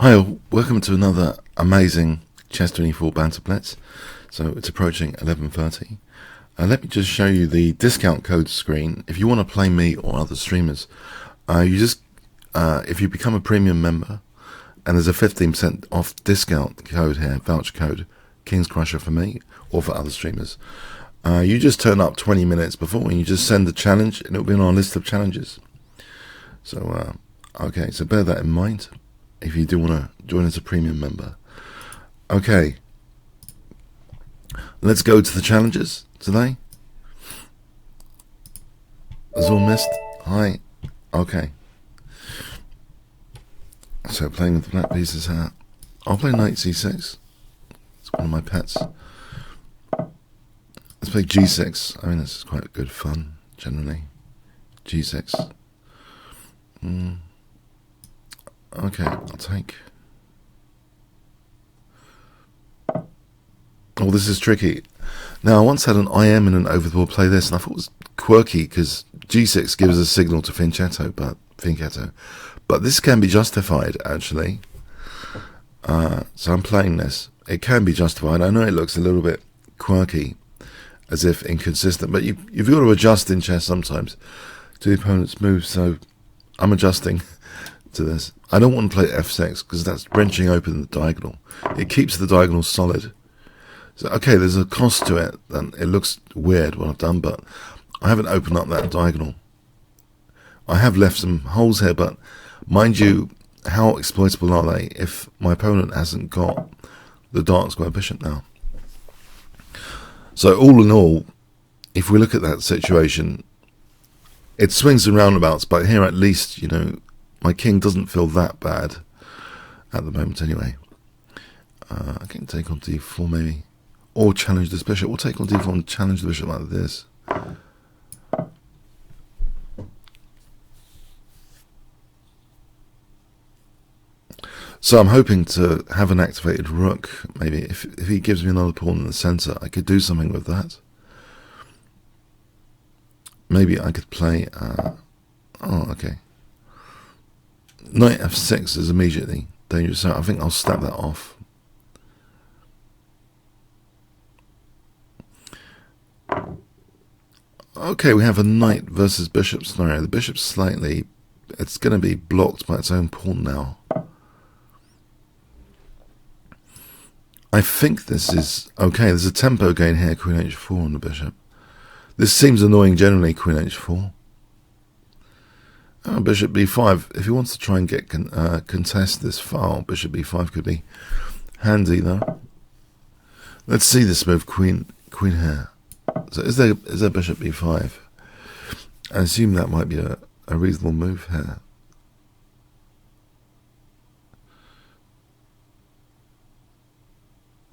Hi, welcome to another amazing chess24 Banter Blitz. So it's approaching 11:30. Let me just show you the discount code screen. If you want to play me or other streamers, if you become a premium member, and there's a 15% off discount code here, voucher code, Kingscrusher for me or for other streamers. You just turn up 20 minutes before and you just send the challenge and it'll be on our list of challenges. So, okay, so bear that in mind if you do want to join as a premium member. Okay, let's go to the challenges today. Is all missed? Hi. Okay. So playing with the black pieces here. I'll play knight c6. It's one of my pets. Let's play g6. I mean, this is quite good fun, generally. g6. Okay, I'll take... Oh, this is tricky. Now, I once had an IM and an over the board play this, and I thought it was quirky, because g6 gives a signal to fianchetto, but this can be justified, actually. So I'm playing this. It can be justified. I know it looks a little bit quirky, as if inconsistent, but you've got to adjust in chess sometimes to the opponent's moves, so I'm adjusting to this. I don't want to play f6 because that's wrenching open the diagonal. It keeps the diagonal solid. So okay, there's a cost to it, and it looks weird what I've done, but I haven't opened up that diagonal. I have left some holes here, but mind you, how exploitable are they if my opponent hasn't got the dark square bishop now? So all in all, if we look at that situation, it swings and roundabouts, but here at least, you know, my king doesn't feel that bad at the moment anyway. I can take on d4 maybe, or challenge this bishop. We'll take on d4 and challenge the bishop like this. So I'm hoping to have an activated rook. Maybe if he gives me another pawn in the center, I could do something with that. Maybe I could play... oh, okay. Knight f6 is immediately dangerous, so I think I'll stab that off. Okay, we have a knight versus bishop scenario. The bishop's slightly... It's going to be blocked by its own pawn now. I think this is... Okay, there's a tempo gain here, queen h4 on the bishop. This seems annoying generally, queen h4. Bishop b5. If he wants to try and get contest this file, bishop b5 could be handy though. Let's see this move, queen here. So is there bishop b5? I assume that might be a reasonable move here.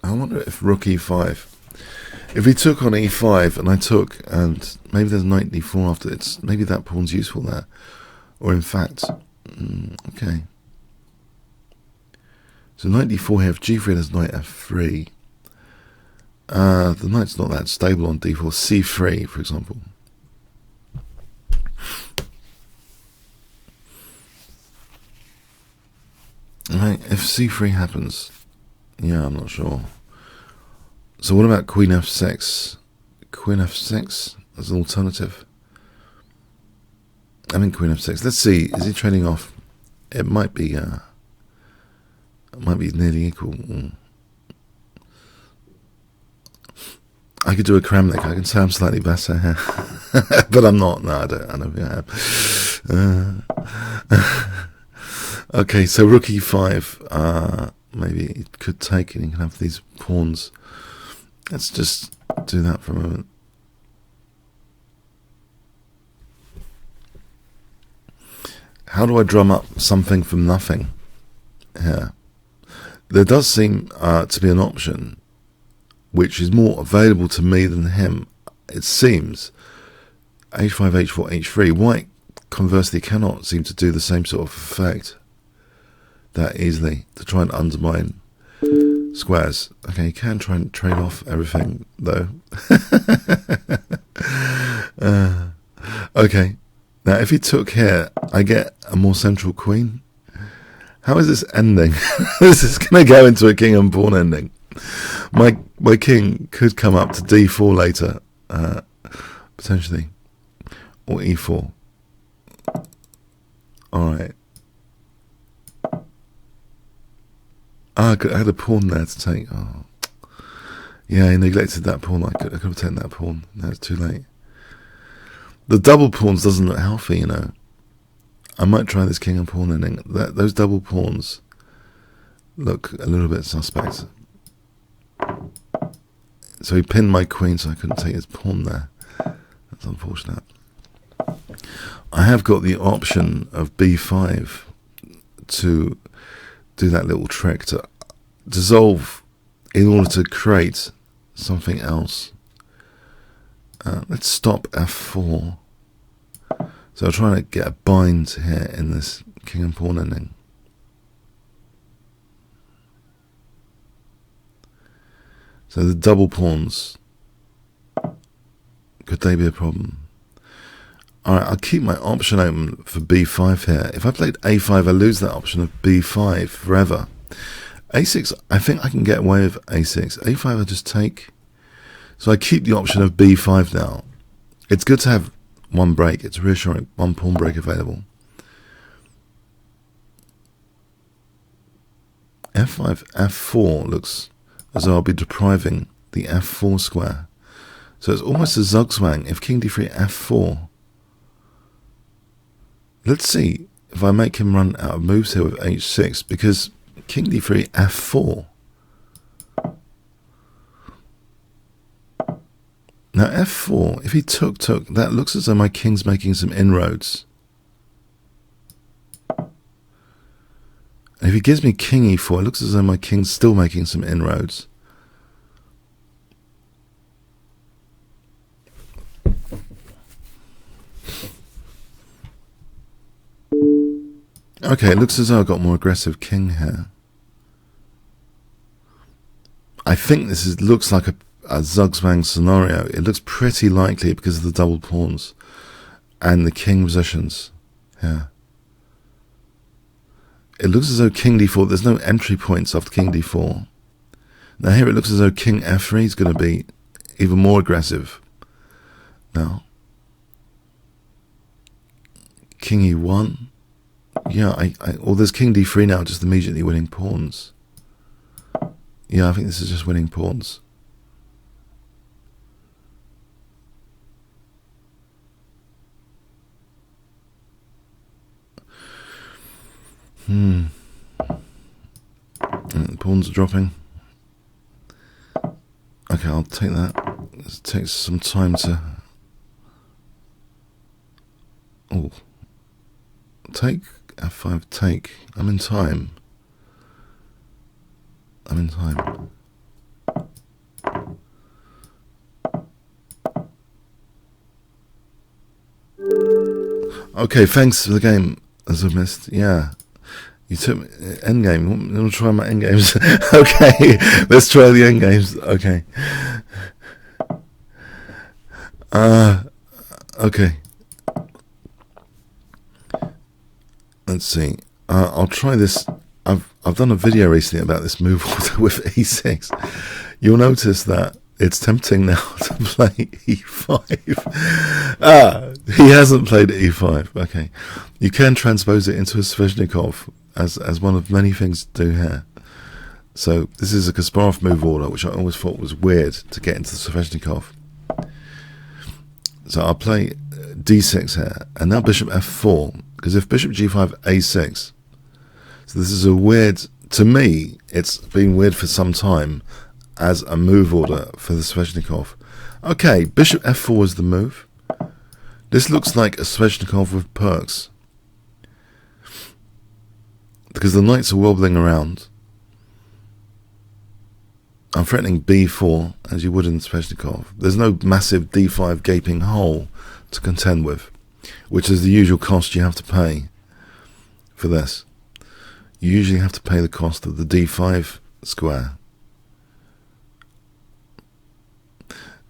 I wonder if rook e5. If he took on e5 and I took, and maybe there's knight d4 after it, maybe that pawn's useful there. Or in fact, okay. So knight d4 here, if g3 there's knight f3. The knight's not that stable on d4. c3, for example. Right, if c3 happens, yeah, I'm not sure. So what about queen f6? Queen f6 as an alternative. I mean queen f6. Let's see. Is he trading off? It might be nearly equal. I could do a Kramnik. I can say I'm slightly better here, but I'm not. No, I don't. I don't think I am. Okay, so rook e5. Maybe it could take, and you can have these pawns. Let's just do that for a moment. How do I drum up something from nothing here? There does seem to be an option which is more available to me than him. It seems h5, h4, h3. White, conversely, cannot seem to do the same sort of effect that easily to try and undermine squares. Okay, you can try and trade off everything, though. Okay. Now, if he took here, I get a more central queen. How is this ending? This is going to go into a king and pawn ending. My king could come up to d4 later, potentially, or e4. All right. I had a pawn there to take. Oh, yeah, I neglected that pawn. I could have taken that pawn. No, it's too late. The double pawns doesn't look healthy, you know. I might try this king and pawn ending. Those double pawns look a little bit suspect. So he pinned my queen, so I couldn't take his pawn there. That's unfortunate. I have got the option of b5 to do that little trick to dissolve in order to create something else. Let's stop f4. So I'm trying to get a bind here in this king and pawn ending. So the double pawns, could they be a problem? Alright, I'll keep my option open for b5 here. If I played a5, I lose that option of b5 forever. a6, I think I can get away with a6. a5 I just take. So I keep the option of b5 now. It's good to have one break. It's reassuring. One pawn break available. f5, f4 looks as though I'll be depriving the f4 square. So it's almost a zugzwang. If king d3, f4. Let's see if I make him run out of moves here with h6, because king d3, f4. Now f4, if he took, that looks as though my king's making some inroads. And if he gives me king e4, it looks as though my king's still making some inroads. Okay, it looks as though I've got more aggressive king here. I think this looks like a zugzwang scenario. It looks pretty likely because of the double pawns and the king positions here. It looks as though king d4, there's no entry points after king d4. Now here it looks as though king f3 is going to be even more aggressive. Now, king e1. Yeah, or there's king d3 now, just immediately winning pawns. Yeah, I think this is just winning pawns. And the pawns are dropping. Okay, I'll take that. It takes some time to... Oh. Take, f5, take. I'm in time. I'm in time. Okay, thanks for the game, as I missed. Yeah. You took me, endgame. You want to try my endgames? Okay, let's try the endgames. Okay. Okay. Let's see. I'll try this. I've done a video recently about this move order with e6. You'll notice that it's tempting now to play e5. He hasn't played e5. Okay. You can transpose it into a Sveshnikov as one of many things to do here. So this is a Kasparov move order, which I always thought was weird to get into the Sveshnikov. So I'll play d6 here, and now bishop f4, because if bishop g5, a6, so this is a weird, to me, it's been weird for some time as a move order for the Sveshnikov. Okay, bishop f4 is the move. This looks like a Sveshnikov with perks, because the knights are wobbling around. I'm threatening b4, as you would in Sveshnikov. There's no massive d5 gaping hole to contend with, which is the usual cost you have to pay for this. You usually have to pay the cost of the d5 square.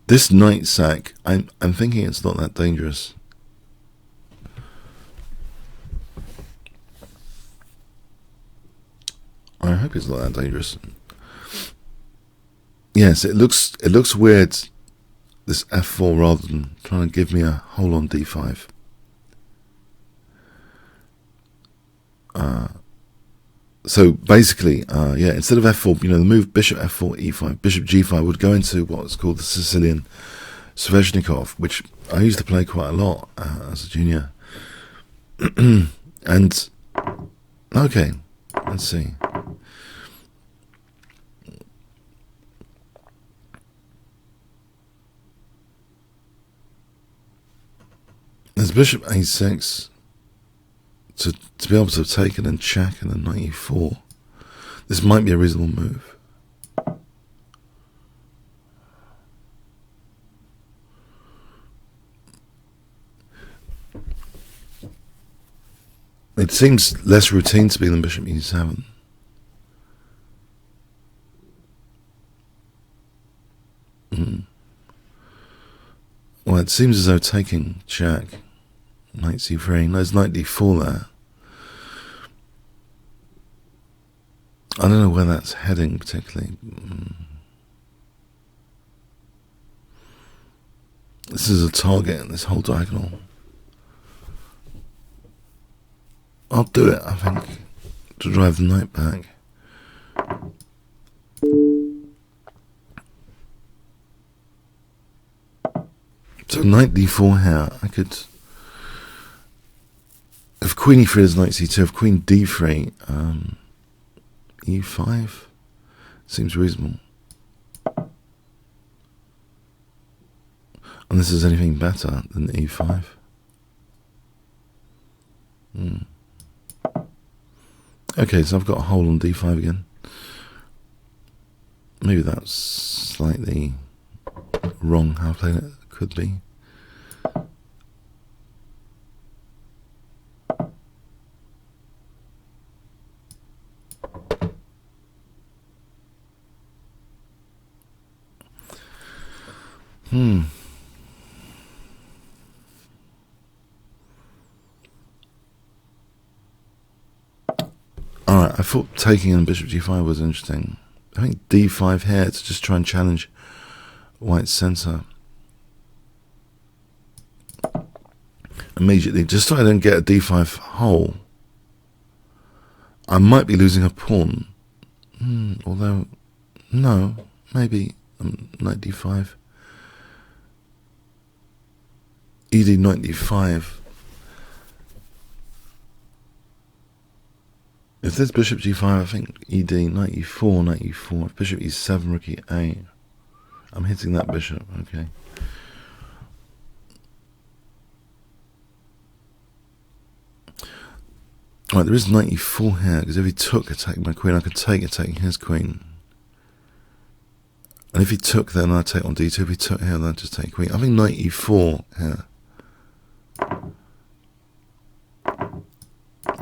This knight sack, I'm thinking it's not that dangerous. I hope it's not that dangerous. Yes, it looks weird, this f4, rather than trying to give me a hole on d5. So basically, yeah, instead of f4, the move bishop f4, e5, bishop g5 would go into what's called the Sicilian Sveshnikov, which I used to play quite a lot as a junior. And, okay, let's see. There's bishop a6 to be able to take it and check and then knight e4. This might be a reasonable move. It seems less routine to be than bishop e7. Well, it seems as though taking check, knight c3, there's knight d4 there. I don't know where that's heading particularly. This is a target, this whole diagonal. I'll do it, I think, to drive the knight back. So knight d4 here, I could, if queen e3 is knight c2, if queen d3, e5 seems reasonable. Unless there's anything better than e5. Okay, so I've got a hole on d5 again. Maybe that's slightly wrong how I played it. Could be. Alright, I thought taking in bishop g5 was interesting. I think d5 here to just try and challenge white's centre. Immediately, just so I don't get a d5 hole. I might be losing a pawn. Although, no, maybe knight d5. ed knight d5. If there's bishop g5, I think ed knight e4, knight e4. If bishop e7, rook e8. I'm hitting that bishop, okay. Right, there is knight e4 here, because if he took, attacking my queen, I could take, attacking his queen. And if he took, then I'd take on d2. If he took here, then I'd just take queen. I think knight e4 here.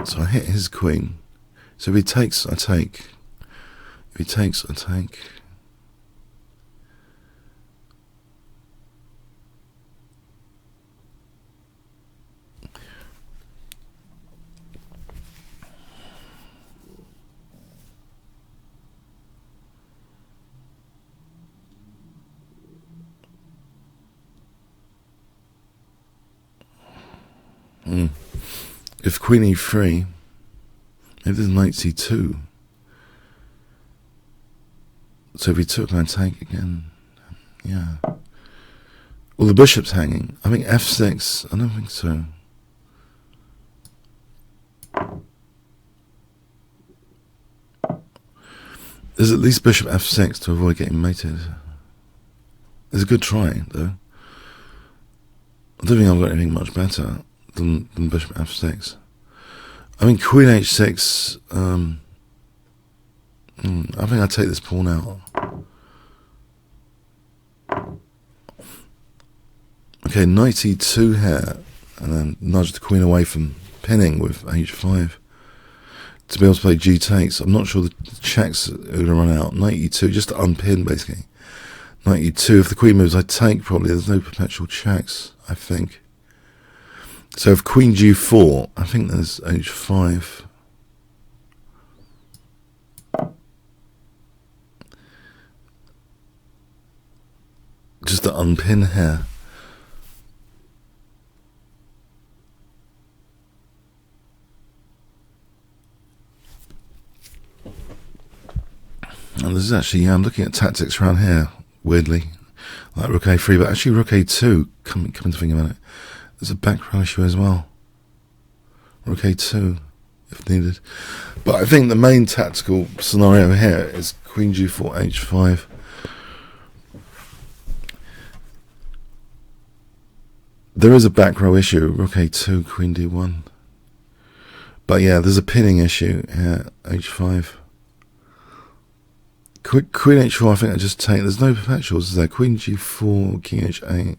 So I hit his queen. So if he takes, I take. If he takes, I take. If queen e3, maybe there's knight c2. So if he took, I take again. Yeah. Well, the bishop's hanging. I think f6. I don't think so. There's at least bishop f6 to avoid getting mated. It's a good try, though. I don't think I've got anything much better than bishop f6. I mean, queen h6, I think I'd take this pawn out. Okay, knight e2 here, and then nudge the queen away from pinning with h5 to be able to play g takes. I'm not sure the checks are going to run out. Knight e2, just to unpin, basically. Knight e2, if the queen moves, I take probably. There's no perpetual checks, I think. So if queen g4, I think there's h5. just to unpin here. And this is actually, I'm looking at tactics around here, weirdly, like rook a3, but actually rook a2, come to think about it, there's a back row issue as well. Rook a2, if needed. But I think the main tactical scenario here is queen g4, h5. There is a back row issue, rook a2, queen d1. But yeah, there's a pinning issue here, h5. Queen h4, I think I just take. There's no perpetuals, is there? Queen g4, king h8.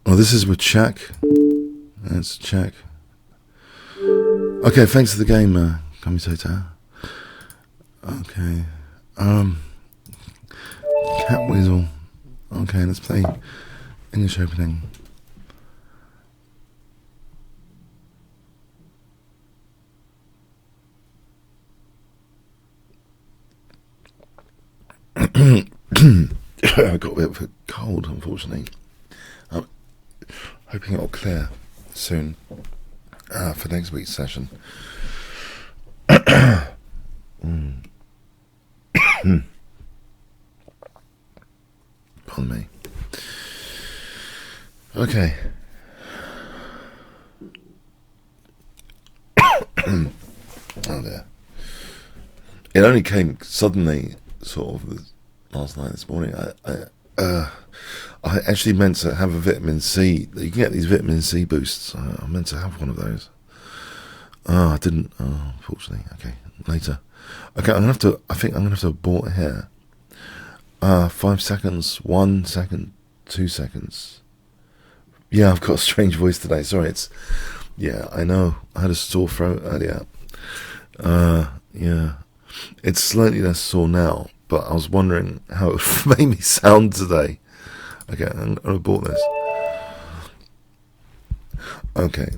Well, this is with check. That's check. Okay, thanks for the game, commentator. Okay. Cat Weasel. Okay, let's play English opening. I got a bit of a cold, unfortunately. I'm hoping it'll clear soon for next week's session. Pardon me. Okay. Oh dear. It only came suddenly, sort of, last night, this morning. I actually meant to have a vitamin C. You can get these vitamin C boosts. I meant to have one of those. Oh, I didn't. Oh, unfortunately. Okay, later. Okay, I think I'm gonna have to abort here. 5 seconds, 1 second, 2 seconds. Yeah, I've got a strange voice today. Sorry, yeah, I know. I had a sore throat earlier. Yeah, it's slightly less sore now, but I was wondering how it made me sound today. Okay, I'm gonna abort this. Okay,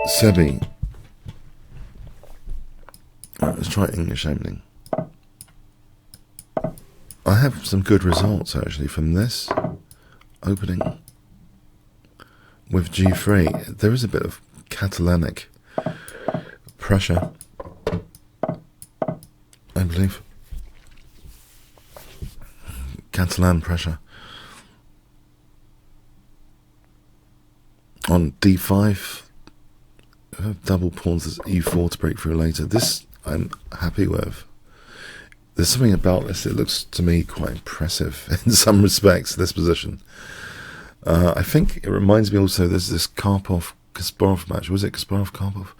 Sebi. Right, let's try English opening. I have some good results actually from this opening with g3. There is a bit of Catalanic pressure, I believe. Catalan pressure on d5. Double pawns as e4 to break through later. This I'm happy with. There's something about this, it looks to me quite impressive in some respects, this position. I think it reminds me also, there's this Karpov-Kasparov match, was it Kasparov-Karpov?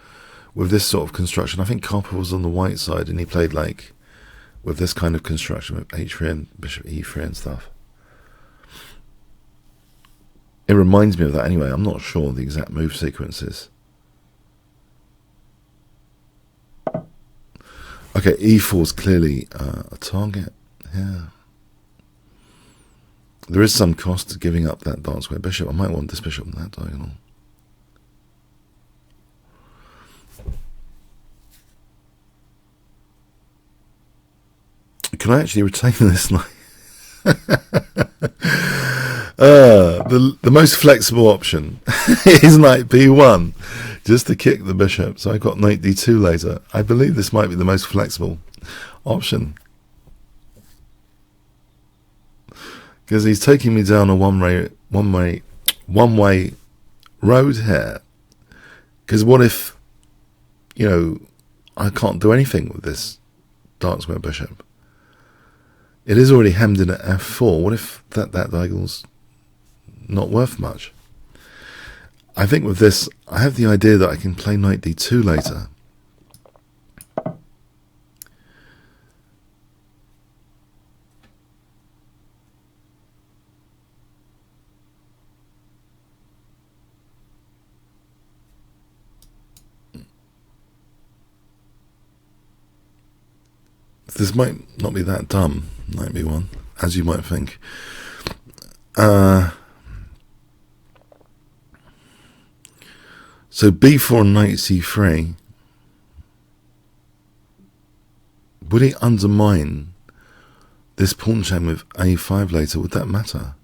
With this sort of construction. I think Karpov was on the white side and he played like with this kind of construction with h3 and bishop e3 and stuff. It reminds me of that anyway. I'm not sure the exact move sequences. Okay, e4 is clearly a target here. There is some cost to giving up that dark square bishop. I might want this bishop on that diagonal. Can I actually retain this knight? The most flexible option is knight b1, just to kick the bishop. So I've got knight d2 later. I believe this might be the most flexible option, because he's taking me down a one-way road here. Because what if, you know, I can't do anything with this dark square bishop? It is already hemmed in at f4. What if that diagonal's not worth much? I think with this, I have the idea that I can play knight d2 later. This might not be that dumb, knight b1, as you might think. So b4 and knight c3. Would he undermine this pawn chain with a5 later? Would that matter?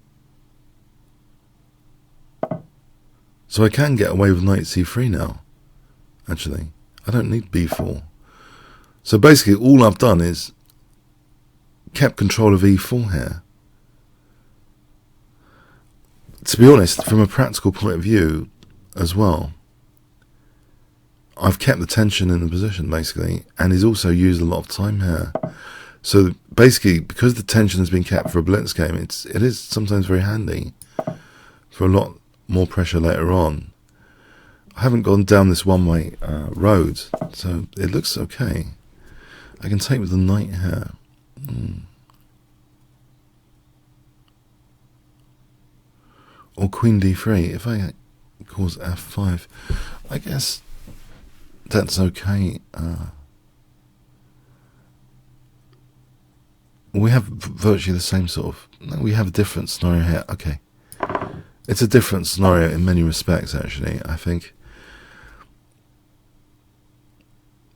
So I can get away with knight c3 now, actually. I don't need b4. So basically all I've done is kept control of e4 here. To be honest, from a practical point of view as well, I've kept the tension in the position, basically, and he's also used a lot of time here. So basically, because the tension has been kept for a blitz game, it is sometimes very handy for a lot more pressure later on. I haven't gone down this one-way road, so it looks okay. I can take with the knight here. Or queen d3. If I cause f5, I guess that's okay. We have virtually the same sort of... No, we have a different scenario here. Okay. It's a different scenario in many respects, actually. I think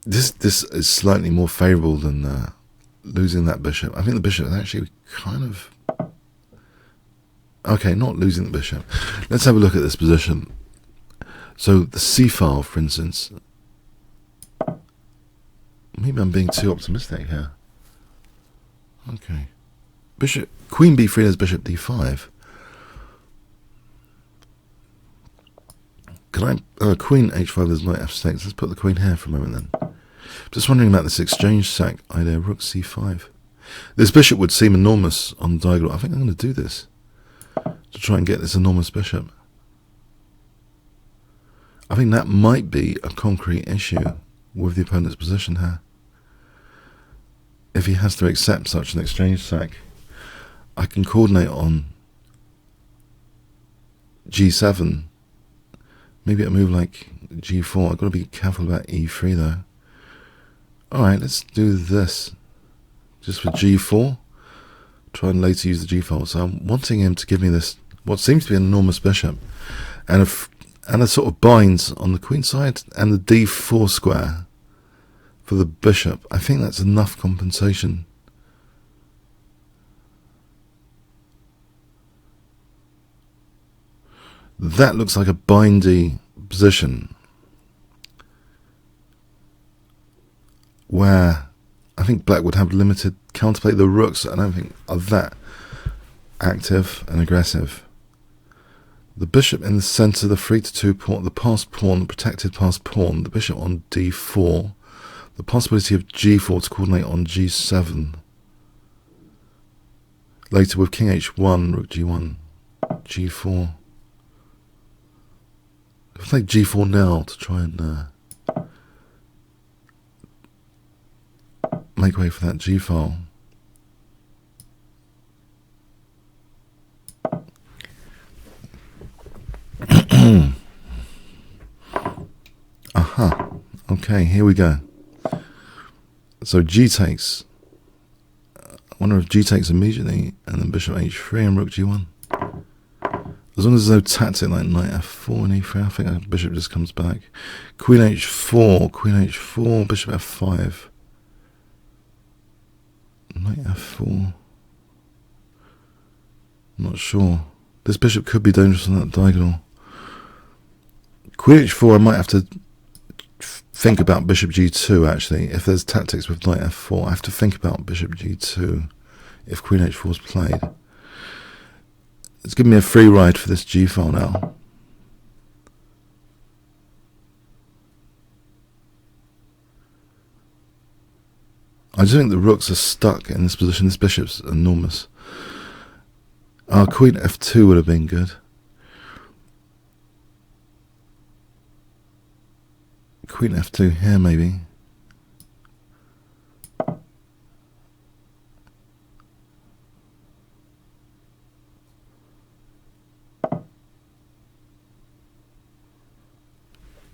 this is slightly more favourable than losing that bishop. I think the bishop is actually kind of... Okay, not losing the bishop. Let's have a look at this position. So the c file, for instance. Maybe I'm being too optimistic here. Okay. Bishop, queen b3 has bishop d5. Can I... queen h5 is knight f6. Let's put the queen here for a moment then. Just wondering about this exchange sack idea. Rook c5. This bishop would seem enormous on the diagonal. I think I'm going to do this to try and get this enormous bishop. I think that might be a concrete issue with the opponent's position here. If he has to accept such an exchange sack, I can coordinate on g7. Maybe a move like g4. I've got to be careful about e3 though. Alright, let's do this. Just for g4. Try and later use the g file. So I'm wanting him to give me this, what seems to be an enormous bishop, and a sort of binds on the queen side and the d4 square for the bishop. I think that's enough compensation. That looks like a bindy position where I think black would have limited counterplay. The rooks, I don't think, are that active and aggressive. The bishop in the centre, the 3-2 pawn, the passed pawn, the protected passed pawn, the bishop on d4, the possibility of g4 to coordinate on g7. Later with king h1, rook g1, g4. If I play g4 now to try and make way for that g file. Aha. Okay, here we go. So g takes. I wonder if g takes immediately, and then bishop h3 and rook g1. As long as there's no tactic like knight f4 and e3, I think our bishop just comes back. Queen h4, bishop f5. Knight f4. I'm not sure. This bishop could be dangerous on that diagonal. Queen h4, I might have to think about bishop g2 actually. If there's tactics with knight f4, I have to think about bishop g2 if queen h4 is played. It's given me a free ride for this g file now. I just think the rooks are stuck in this position. This bishop's enormous. Queen f2 would have been good. Queen f2 here maybe.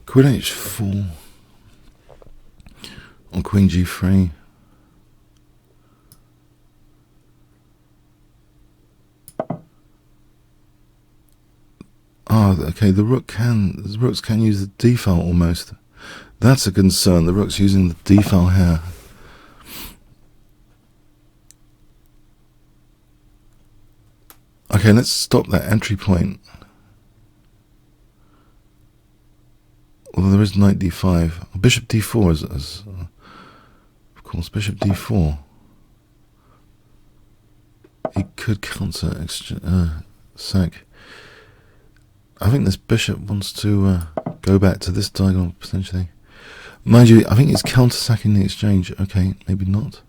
Queen h4 or queen g3. okay, the rooks can use the d-file almost. That's a concern. The rook's using the d-file here. Okay, let's stop that entry point. Although there is knight d5. Bishop d4 is of course, bishop d4. He could counter sack. I think this bishop wants to go back to this diagonal, potentially. Mind you, I think he's counter-sacking the exchange. Okay, maybe not.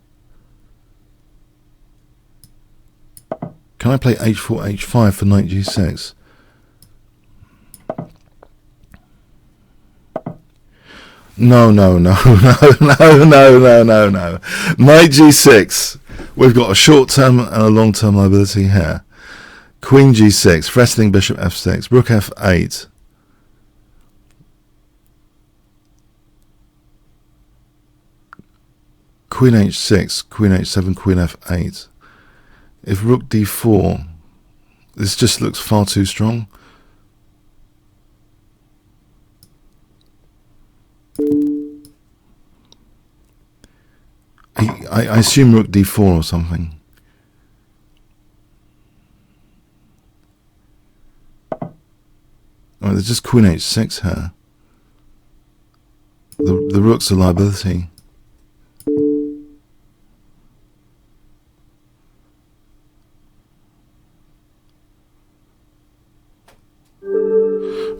Can I play h4, h5 for knight g6? No. Knight g6. We've got a short-term and a long-term liability here. Queen g6, threatening bishop f6, rook f8. Queen h6, queen h7, queen f8. If rook d4, this just looks far too strong. I assume rook d4 or something. Oh, there's just queen h6 here. The rook's a liability.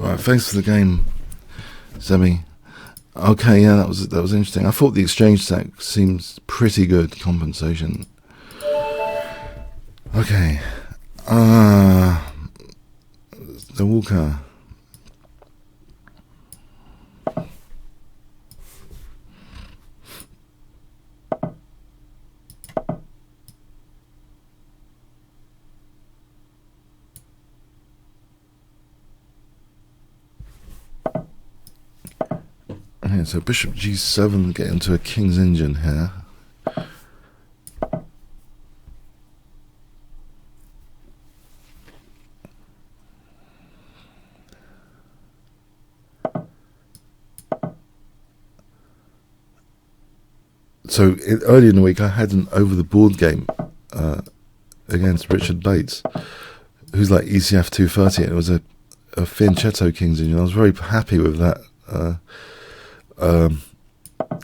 Alright, thanks for the game, Zemi. Okay, yeah, that was interesting. I thought the exchange sack seems pretty good compensation. Okay. The Walker. Okay, so bishop g7 get into a king's engine here. So earlier in the week I had an over-the-board game against Richard Bates, who's like ECF 230, and it was a fianchetto king's engine. I was very happy with that.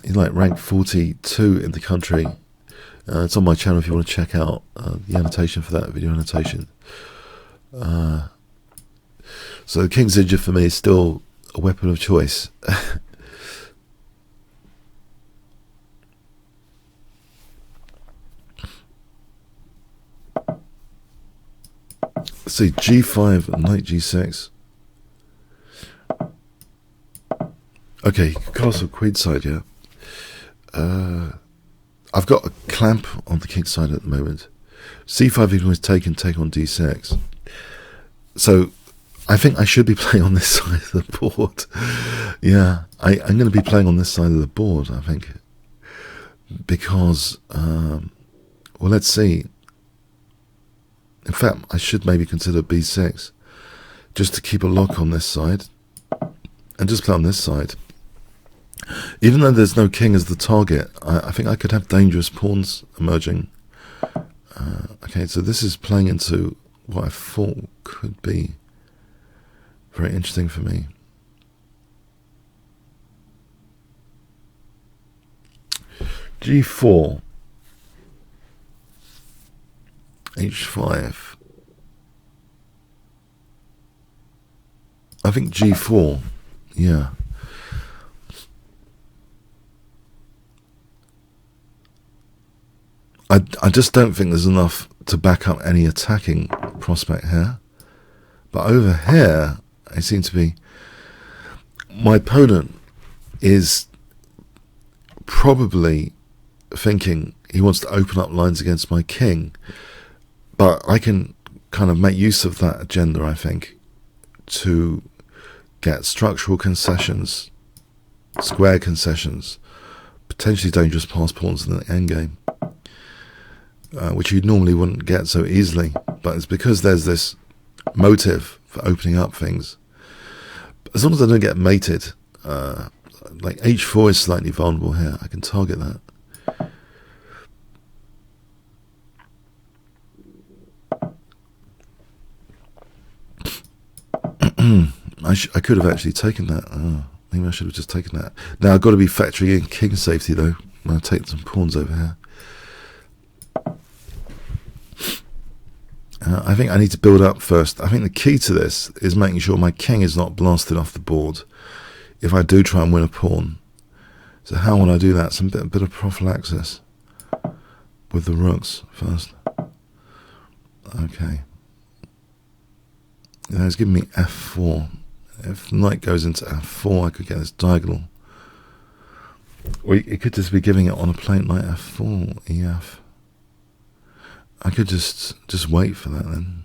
He's like ranked 42 in the country. It's on my channel if you want to check out the annotation for that, video annotation. So the king's engine for me is still a weapon of choice. Let's see, g5 and knight g6. Okay, castle queenside, yeah. I've got a clamp on the king's side at the moment. c5 you can always take on d6. So I think I should be playing on this side of the board. Yeah, I'm going to be playing on this side of the board, I think. Because, well, let's see. In fact, I should maybe consider b6. Just to keep a lock on this side. And just play on this side. Even though there's no king as the target, I think I could have dangerous pawns emerging. Okay, so this is playing into what I thought could be very interesting for me. g4, h5. I think g4, yeah. I just don't think there's enough to back up any attacking prospect here. But over here, I seem to be... My opponent is probably thinking he wants to open up lines against my king. But I can kind of make use of that agenda, I think, to get structural concessions, square concessions, potentially dangerous pass pawns in the endgame. Which you normally wouldn't get so easily, but it's because there's this motive for opening up things As long as I don't get mated, like h4 is slightly vulnerable here. I can target that. I could have actually taken that. Maybe I should have just taken that. Now I've got to be factoring in king safety though. I'm going to take some pawns over here. I think I need to build up first. I think the key to this is making sure my king is not blasted off the board if I do try and win a pawn. So how will I do that? Some bit of prophylaxis with the rooks first. Okay. Now it's giving me f4. If knight goes into f4, I could get this diagonal. Or it could just be giving it on a plate like f4, ef. I could just wait for that then.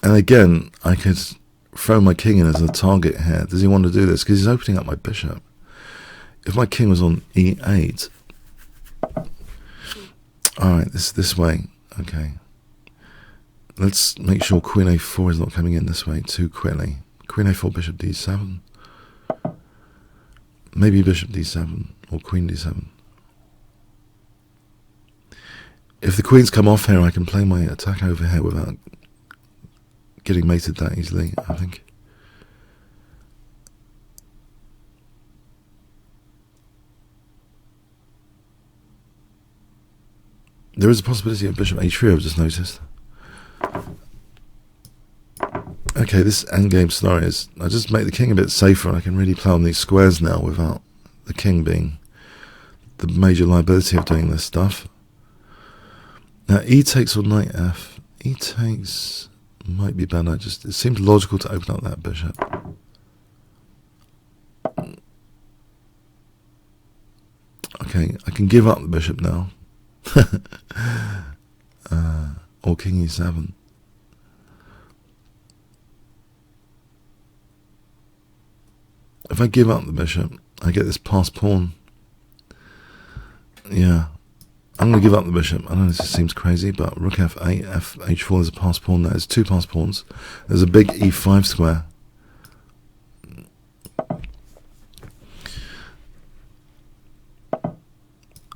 And again, I could throw my king in as a target here. Does he want to do this? Because he's opening up my bishop. If my king was on e8... Alright, this way. Okay. Let's make sure queen a4 is not coming in this way too quickly. Queen a4, bishop d7. Maybe bishop d7 or queen d7. If the queens come off here, I can play my attack over here without getting mated that easily, I think. There is a possibility of bishop h3, I've just noticed. Okay, this endgame scenario is, I just make the king a bit safer and I can really play on these squares now without the king being the major liability of doing this stuff. Now, e takes or knight f. E takes might be better. It seems logical to open up that bishop. Okay, I can give up the bishop now. Or king e7. If I give up the bishop, I get this passed pawn. Yeah, I'm going to give up the bishop. I know this seems crazy, but rook f8, h4, there's a passed pawn there. There's two passed pawns. There's a big e5 square.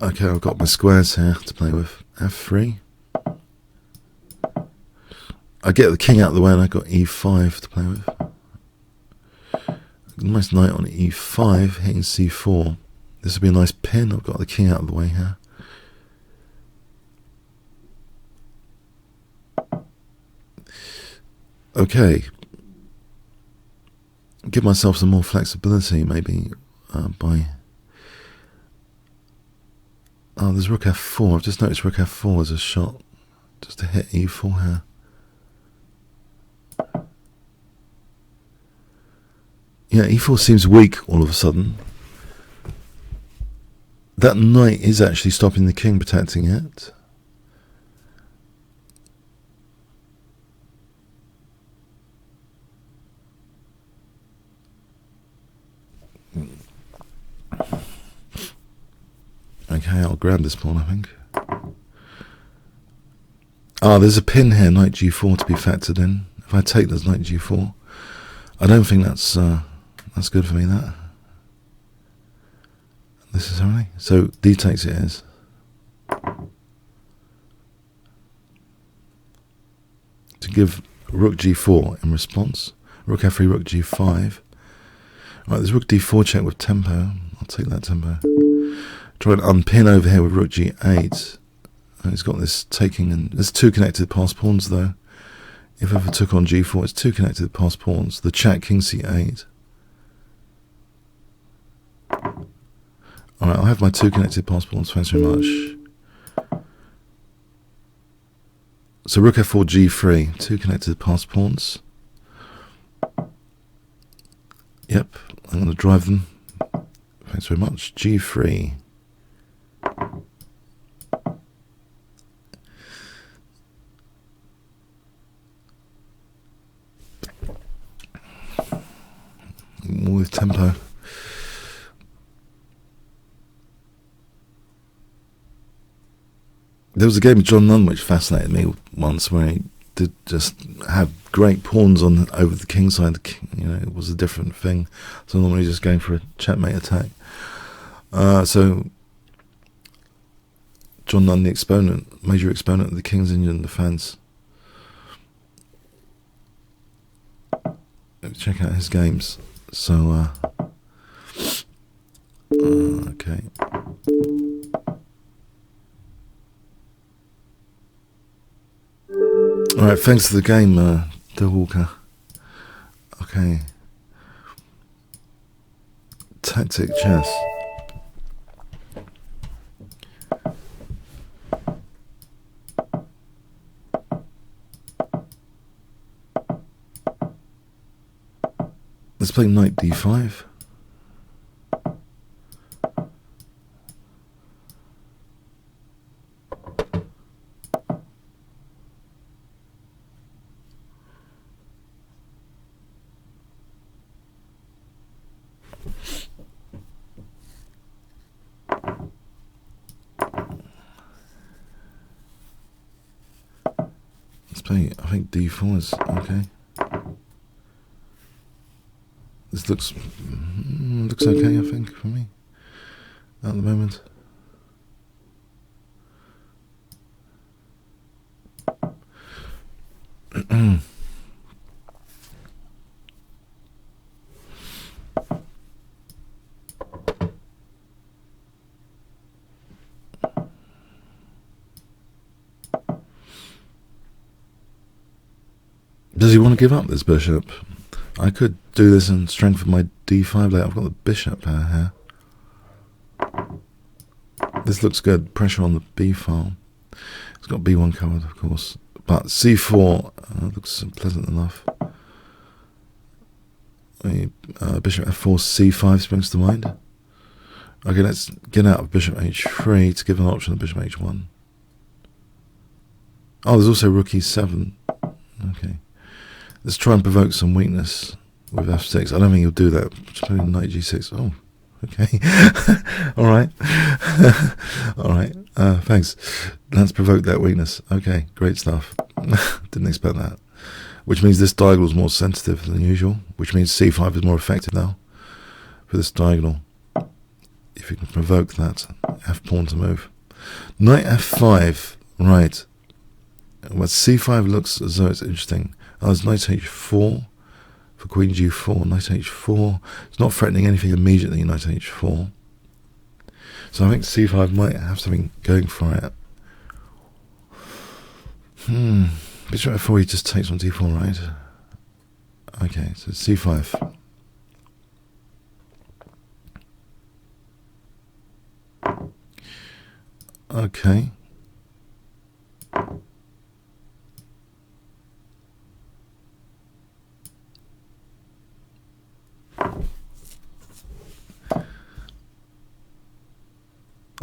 Okay, I've got my squares here to play with. f3. I get the king out of the way and I've got e5 to play with. Nice knight on e5, hitting c4. This would be a nice pin. I've got the king out of the way here. Okay. Give myself some more flexibility, maybe, by... Oh, there's rook f4. I've just noticed rook f4 as a shot. Just to hit e4 here. Yeah, e4 seems weak all of a sudden. That knight is actually stopping the king, protecting it. Okay, I'll grab this pawn, I think. Ah, there's a pin here, knight g4 to be factored in. If I take this knight g4, I don't think that's good for me, that. Necessarily. So d takes it is. To give rook g4 in response. Rook f3, rook g5. Right, there's rook d4 check with tempo. I'll take that tempo. Try and unpin over here with rook g8. And he's got this taking, and there's two connected passed pawns though. If I ever took on g4, it's two connected passed pawns. The check, king c8. Alright, I'll have my two connected passed pawns, thanks very much. So rook f4, g3, two connected passed pawns. Yep, I'm going to drive them. Thanks very much. g3. More with tempo. There was a game of John Nunn which fascinated me once, where he did just have great pawns on over the king side. You know, it was a different thing. So normally just going for a checkmate attack. So John Nunn, the exponent, major exponent of the King's Indian defence. Check out his games. So, okay. Alright, thanks for the game, Del Walker. Okay. Tactic chess. Let's play knight d5. Let's play, I think d4 is okay. This looks okay, I think, for me at the moment. Does he want to give up this bishop? I could do this and strengthen my d5 later. I've got the bishop here. This looks good. Pressure on the b file. It's got b1 covered, of course. But c4 looks pleasant enough. Bishop f4, c5 springs to mind. Okay, let's get out of bishop h3 to give an option of bishop h1. Oh, there's also rook e7. Okay. Let's try and provoke some weakness with f6. I don't think he'll do that. Just play knight g6. Oh, okay. All right. All right. Thanks. Let's provoke that weakness. Okay, great stuff. Didn't expect that. Which means this diagonal is more sensitive than usual, which means c5 is more effective now for this diagonal. If you can provoke that f pawn to move. Knight f5. Right. Well, c5 looks as though it's interesting. There's knight h4 for queen g4. Knight h4. It's not threatening anything immediately, knight h4. So I think c5 might have something going for it. Bishop f4, he just takes on d4, right? Okay, so c5. Okay.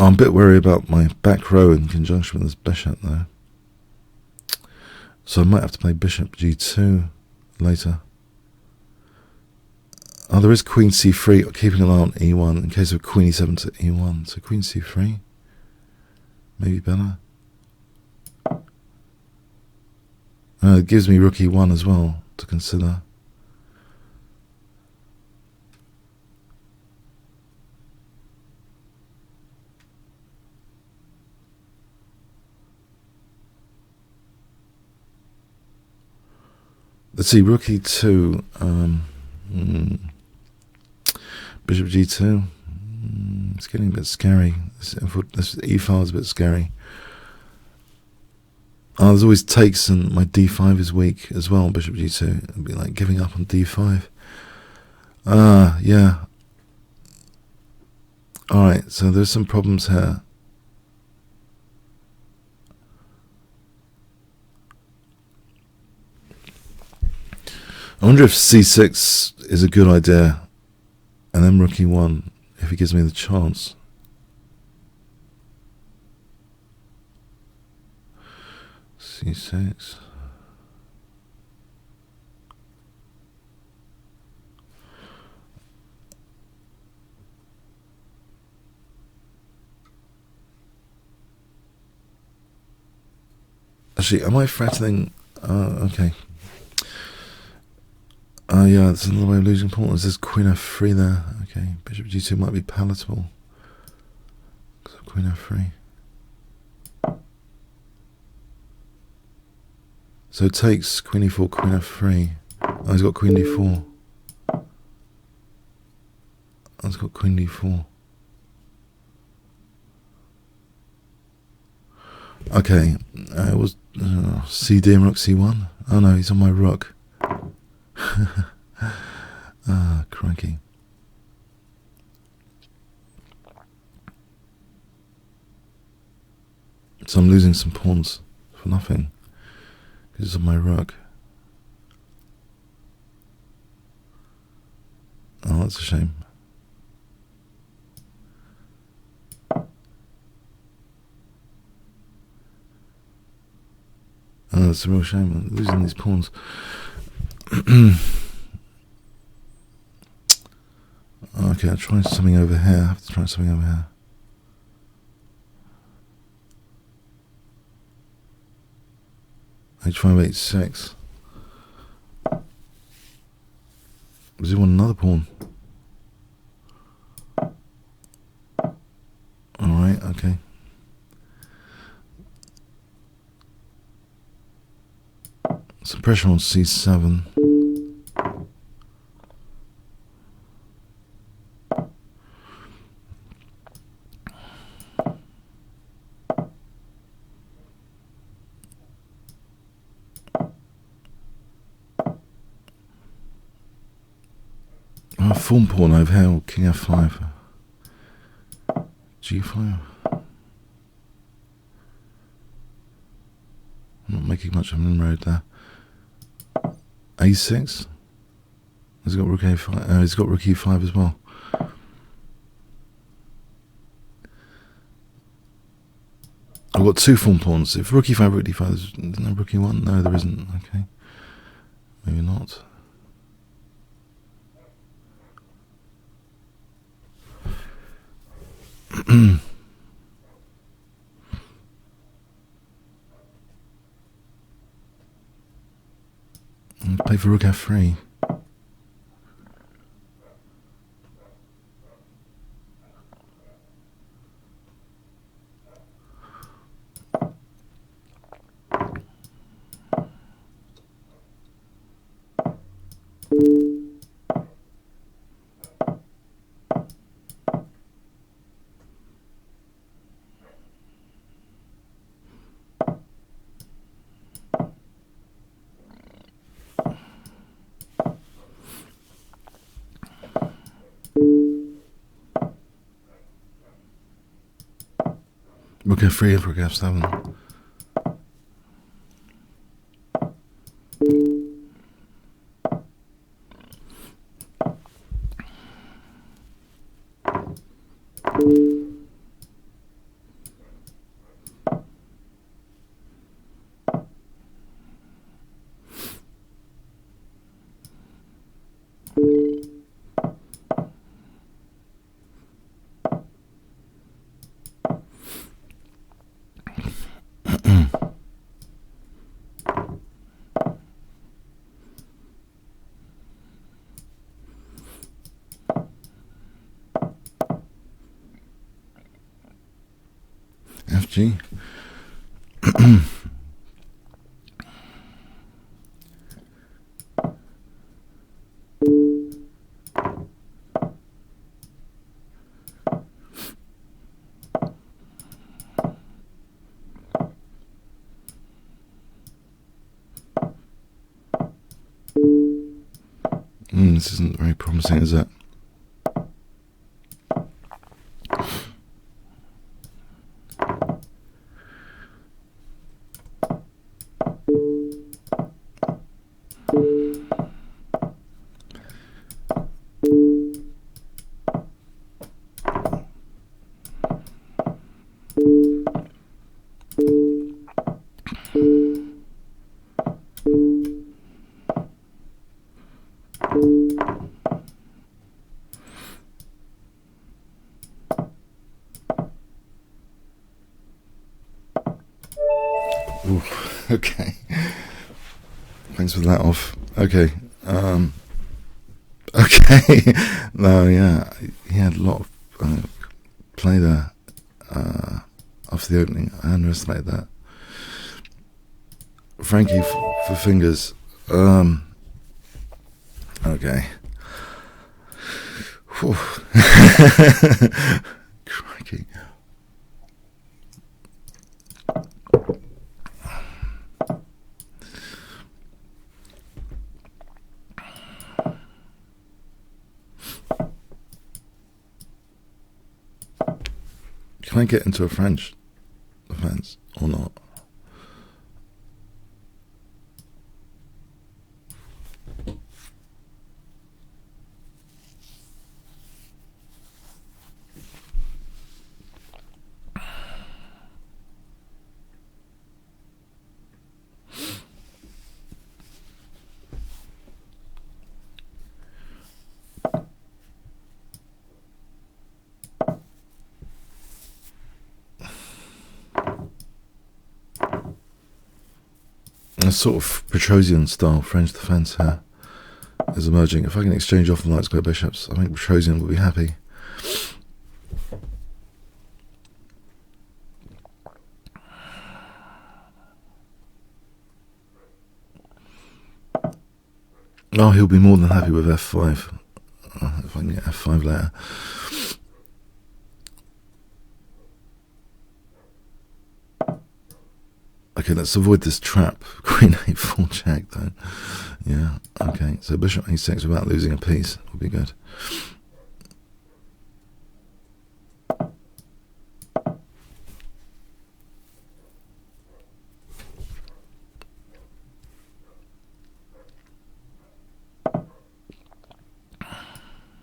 I'm a bit worried about my back row in conjunction with this bishop, though. So I might have to play bishop g2 later. Oh, there is queen c3, keeping an eye on e1 in case of queen e7 to e1. So queen c3, maybe better. It gives me rook e1 as well to consider. Let's see, rook e2, bishop g2, it's getting a bit scary. This e file is a bit scary. Oh, there's always takes, and my d5 is weak as well, bishop g2. It'd be like giving up on d5. Yeah. Alright, so there's some problems here. I wonder if c6 is a good idea, and then rook e1, if he gives me the chance. c6. Actually, am I threatening? Okay. Yeah, that's another way of losing pawns. There's queen f3 there. Okay, bishop g2 might be palatable. So queen f3. So it takes queen e4, queen f3. Oh, he's got queen d4. Oh, he's got queen d4. Okay, it was cd and rook c1. Oh no, he's on my rook. Ah, crikey. So I'm losing some pawns for nothing because of my rook. Oh, that's a shame. Oh, that's a real shame. I'm losing these pawns. Okay, I'll try something over here. I have to try something over here. H5, H6. Does he want another pawn? Alright, okay. Some pressure on c7. Full pawn over here, king f5. g5. I'm not making much of an inroad there. a6. He's got rook a5. He's got rook e5 as well. I've got two full pawns. If rook e5, rook d5, there's no rook e1. No, there isn't. Okay, maybe not. Play for rook f3. Rook f3, rook f7. FG. This isn't very promising, is it? Oof. Okay. Thanks for that off. Okay. Okay. No, yeah. He had a lot of play there after the opening. I underestimated that. Frankie for fingers. Okay. Crikey. Can I get into a French defense or not? A sort of Petrosian style French defence here is emerging. If I can exchange off the light square bishops, I think Petrosian will be happy. Oh, he'll be more than happy with f5 if I can get f5 later. Okay, let's avoid this trap. Queen a4 check, though. Yeah, okay. So bishop a6 without losing a piece would be good.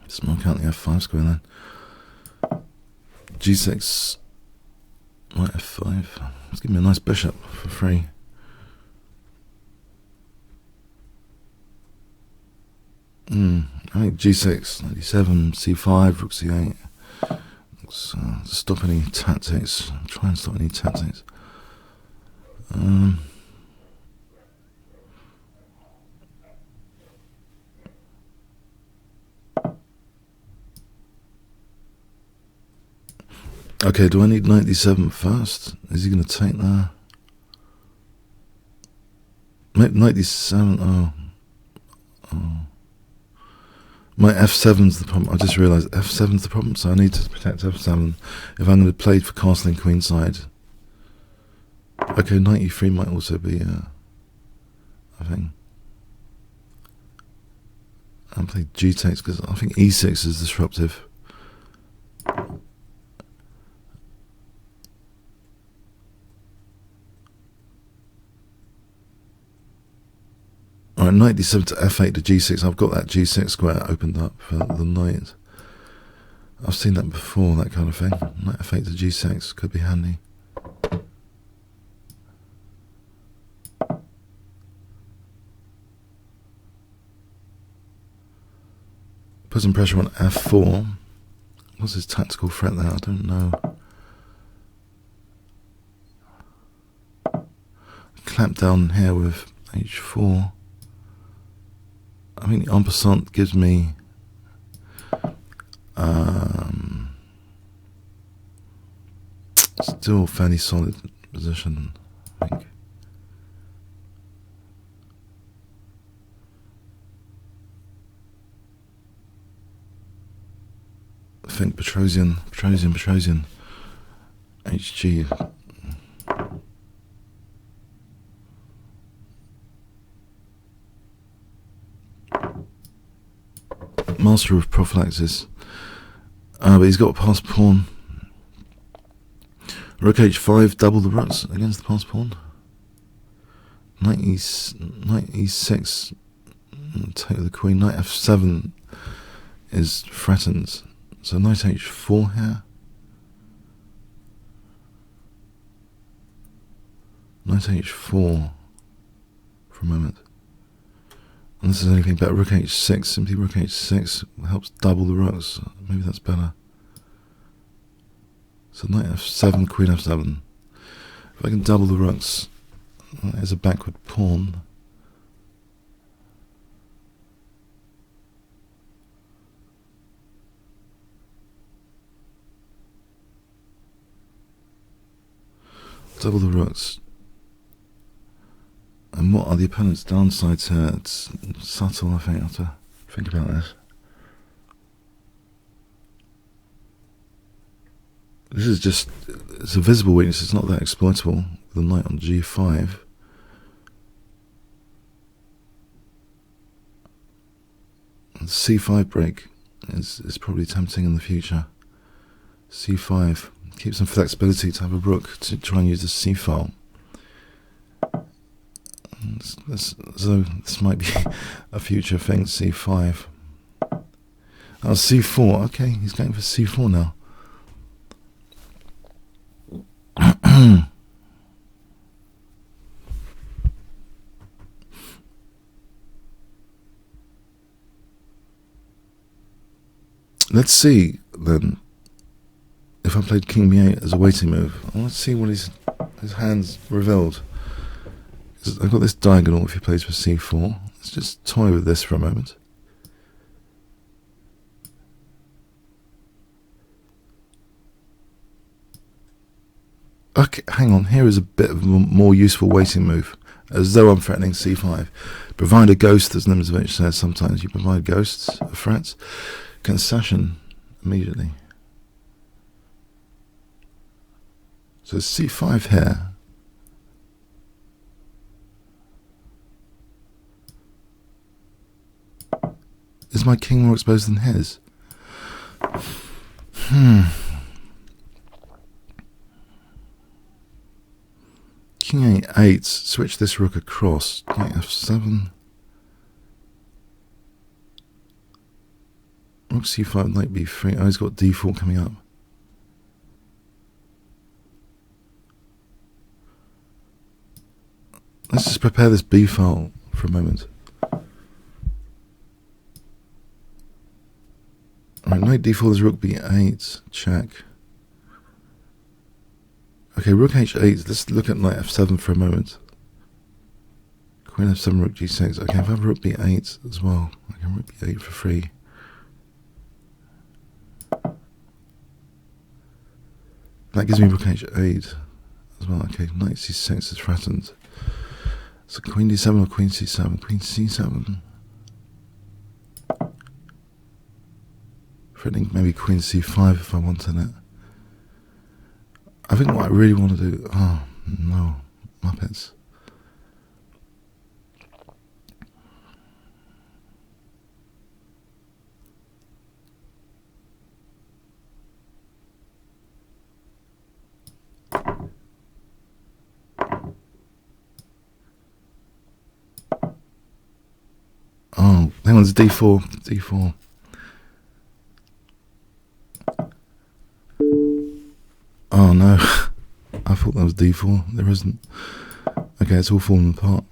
Smoke out the f5 square then. g6, knight f5. Let's give me a nice bishop for free. I think g6, 97, c5, rook c8. Let's stop any tactics. Try and stop any tactics. Okay, do I need 97 first? Is he going to take that? 97, oh. My f7's the problem. I just realised f7's the problem, so I need to protect f7 if I'm going to play for castling queenside. Okay, knight e3 might also be I think. I'll play g takes because I think e6 is disruptive. Alright, knight d7 to f8 to g6. I've got that g6 square opened up for the knight. I've seen that before, that kind of thing. Knight f8 to g6 could be handy. Put some pressure on f4. What's his tactical threat there? I don't know. Clamp down here with h4. I think the en passant gives me still fairly solid position, I think. I think Petrosian, HG. Master of prophylaxis. But he's got a passed pawn. Rook h5, double the rooks against the passed pawn. Knight e6, take the queen. Knight f7 is threatened. So knight h4 here. Knight h4 for a moment. And this is anything but rook h6, simply rook h6 helps double the rooks. Maybe that's better. So knight f7, queen f7. If I can double the rooks, There's a backward pawn. Double the rooks. And what are the opponent's downsides here? It's subtle, I think. I have to think about this. This is just, it's a visible weakness, it's not that exploitable. The knight on g5. And c5 break is probably tempting in the future. c5 keeps some flexibility to have a rook to try and use the c file. So this might be a future thing, c5. Oh, c4, okay, he's going for c4 now. Let's see then if I played king b8 as a waiting move. I want to see what his hands revealed. I've got this diagonal if he plays for c4. Let's just toy with this for a moment. Okay, hang on, here is a bit of a more useful waiting move, as though I'm threatening c5. Provide a ghost, as Nimzovich says, sometimes you provide ghosts of threats. Concession, immediately. So c5 here. Is my king more exposed than his? King a8, switch this rook across. Knight f7. Rook c5, knight b3. Oh, he's got d4 coming up. Let's just prepare this b file for a moment. Alright, knight d4, there's rook b8, check. Okay, rook h8, let's look at knight f7 for a moment. Queen f7, rook g6. Okay, if I have rook b8 as well, I can rook b8 for free. That gives me rook h8 as well. Okay, knight c6 is threatened. So queen d7 or queen c7? Queen c7. Threatening maybe queen c5 if I wanted it. I think what I really want to do... Oh, no. Muppets. Oh, hang on, it's d4. d4. Oh no, I thought that was d4. There isn't. Okay, it's all falling apart.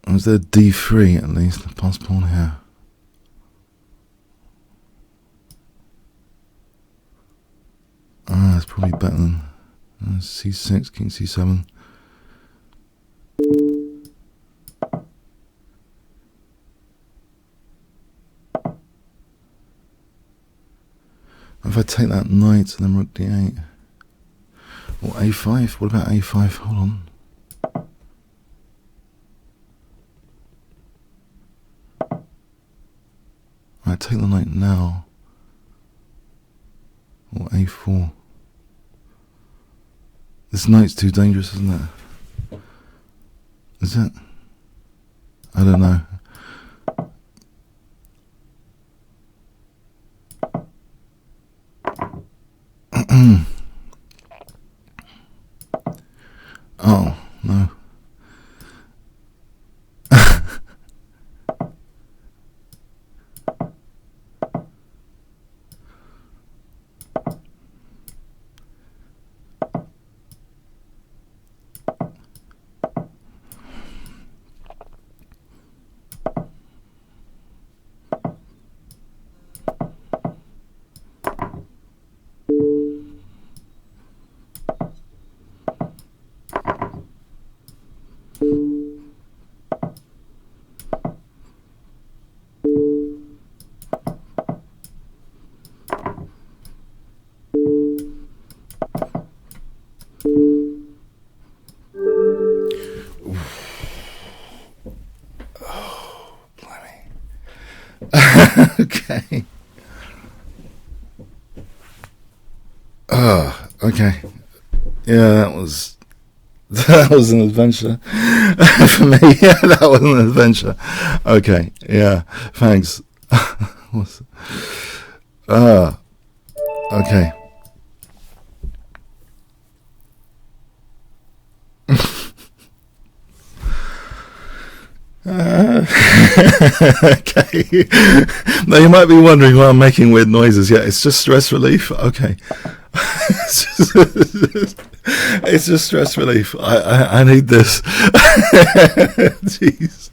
Was there d3 at least? The pass pawn here. Ah, it's probably better than c6, king c7. If I take that knight and then rook d8. Or a5, what about a5? Hold on. Right, take the knight now. Or a4. This knight's too dangerous, isn't it? Is it? I don't know. Oh, no. Okay. Yeah, that was an adventure for me. Yeah, that was an adventure. Okay. Yeah. Thanks. Okay. Okay. Now you might be wondering why I'm making weird noises. Yeah, it's just stress relief. Okay. It's just stress relief. I need this. Jeez.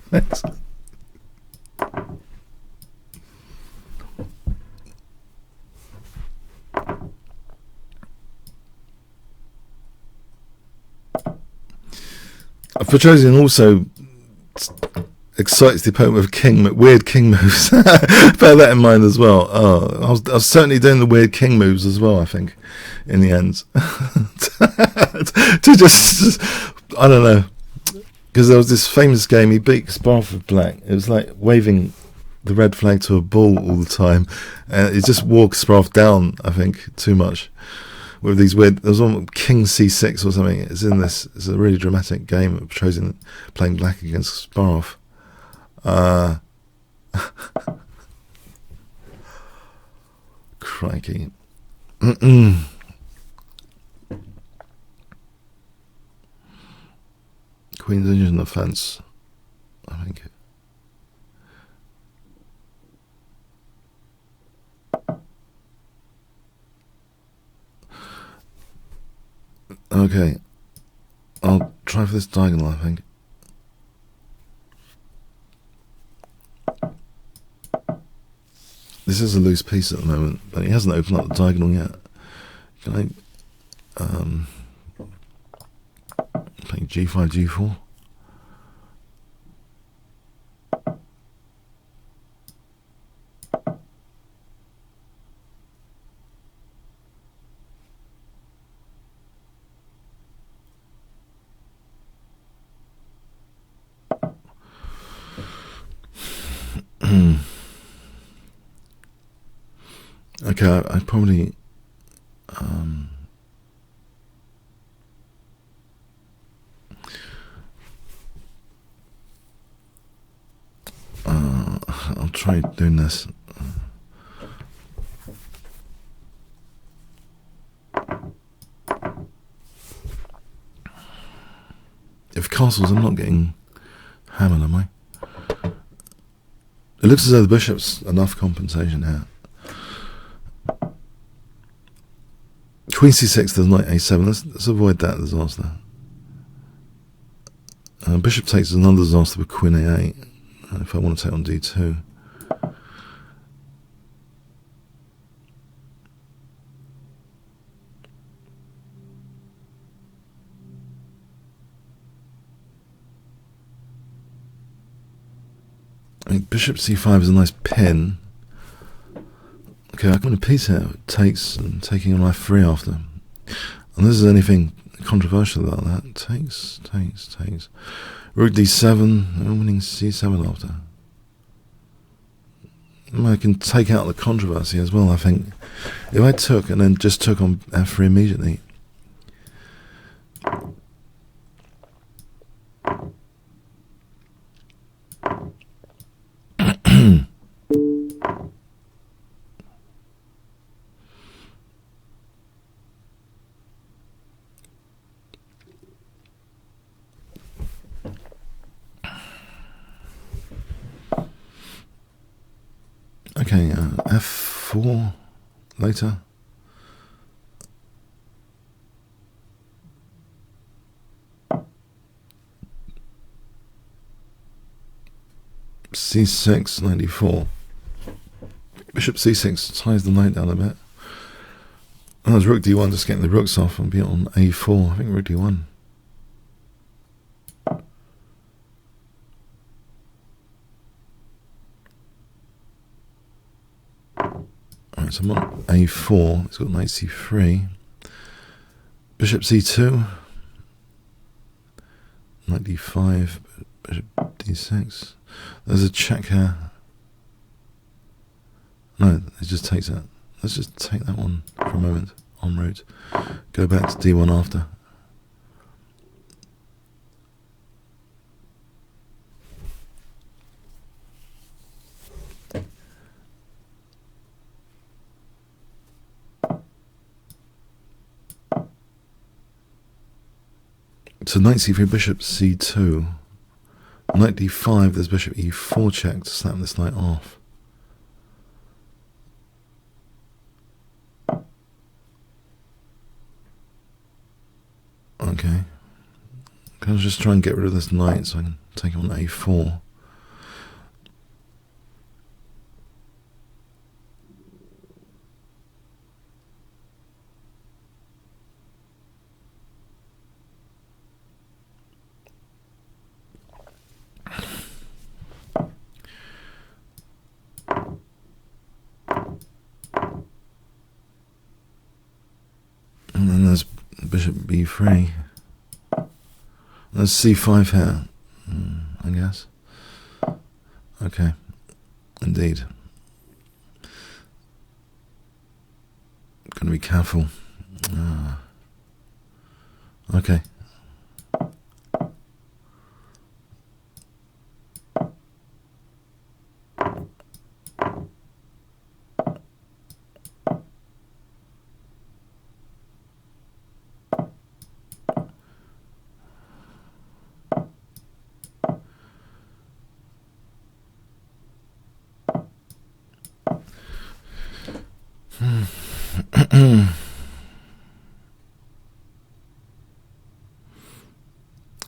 Thanks. Petrosian also excites the opponent with weird king moves. Bear that in mind as well. I was certainly doing the weird king moves as well, I think, in the end. To just, I don't know, because there was this famous game, he beat Kasparov with black. It was like waving the red flag to a bull all the time, and it just wore Kasparov down, I think, too much. With these weird, there was one King C6 or something. It's in this. It's a really dramatic game of Petrosian playing black against Kasparov. Crikey. Queen's injured in the fence, I think. Okay, I'll try for this diagonal, I think. This is a loose piece at the moment, but he hasn't opened up the diagonal yet. Can I play G5, G4? Okay, I probably I'll try doing this. If castles, I'm not getting hammered, am I? It looks as though the bishop's enough compensation here. Queen c6 does knight a7. Let's avoid that disaster. Bishop takes another disaster with queen a8. If I want to take on d2. I think bishop c5 is a nice pin. Okay, I've got a piece here. It takes and taking on f3 after. And this is anything controversial about that. Takes. Rook d7, winning c7 after. I can take out the controversy as well, I think. If I took and then just took on f3 immediately. Okay, f4 later. c6, 94. Bishop c6 ties the knight down a bit. And there's rook d1, just getting the rooks off and be on a4. I think rook d1. Alright, so I'm on a4. It's got knight c3. Bishop c2. Knight d5. Bishop d6. There's a check here. No, it just takes it. Let's just take that one for a moment. En route. Go back to d1 after. So knight c3, bishop c2. Knight d5, there's bishop e4 check to snap this knight off. Okay. I'll just try and get rid of this knight so I can take him on a4. And then there's bishop b3. There's c5 here, I guess. Okay, indeed. Gotta be careful. Okay.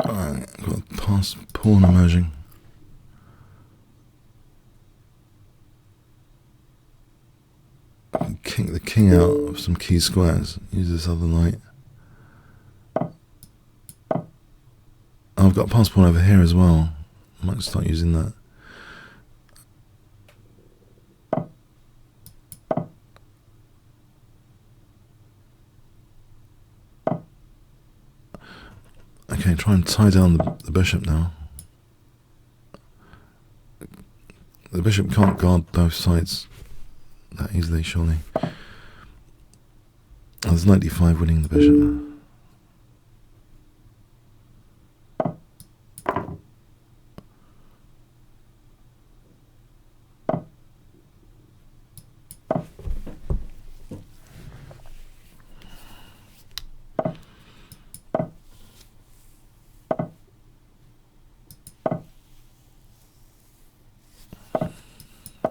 Alright, got a pass pawn emerging. I can kick the king out of some key squares, use this other knight. I've got a pass pawn over here as well. I might start using that. Okay, try and tie down the bishop now. The bishop can't guard both sides that easily, surely. Oh, there's knight d5 winning the bishop.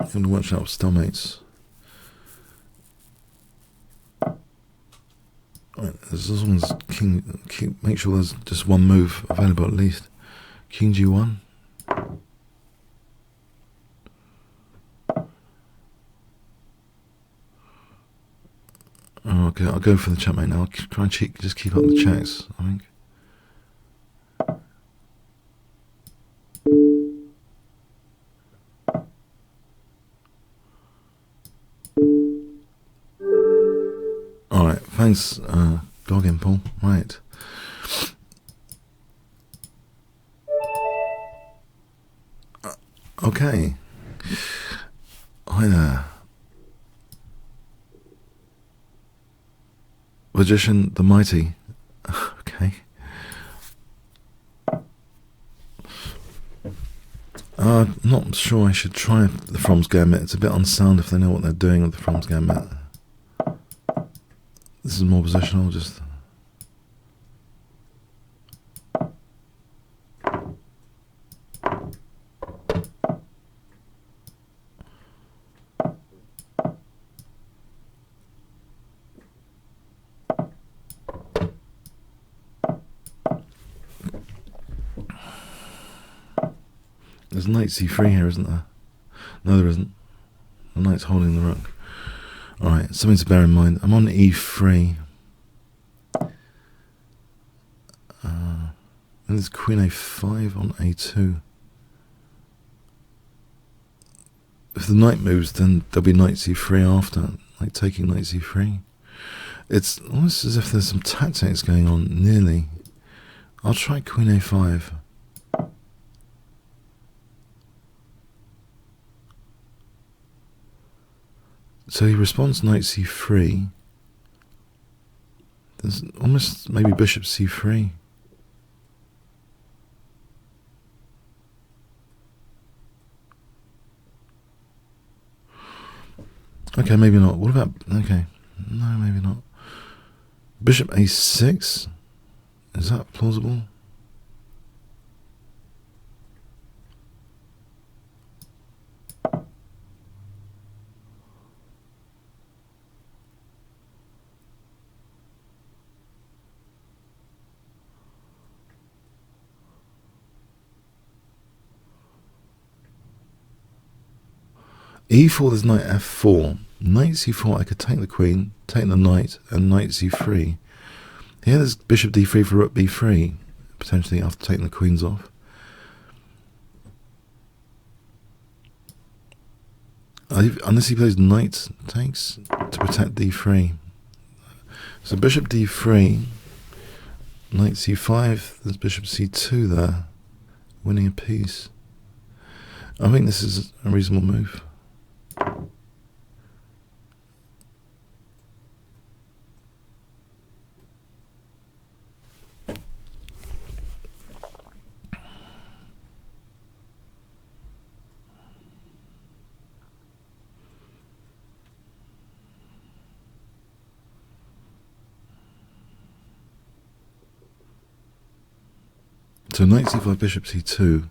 I'm going to watch out for stalemates. Right, as long as king, make sure there's just one move available at least. King g1. Oh, okay, I'll go for the checkmate now. I'll try and just keep up the checks, I think. Alright, thanks, Goggin Paul. Right. Okay. Hi there. Magician the Mighty. Okay. I'm not sure I should try the From's Gambit. It's a bit unsound if they know what they're doing with the From's Gambit. This is more positional, just... There's knight c3 here, isn't there? No, there isn't. The knight's holding the rook. Alright, something to bear in mind. I'm on e3. And there's queen a5 on a2. If the knight moves, then there'll be knight c3 after, like taking knight c3. It's almost as if there's some tactics going on, nearly. I'll try queen a5. So he responds knight c3. There's almost maybe bishop c3. Okay, maybe not. What about... Okay. No, maybe not. Bishop a6? Is that plausible? E4, there's knight f4. Knight c4, I could take the queen, take the knight, and knight c3. Here there's bishop d3 for rook b3, potentially after taking the queens off. Unless he plays knight takes to protect d3. So bishop d3, knight c5, there's bishop c2 there, winning a piece. I think this is a reasonable move. So knight c5, bishop c2.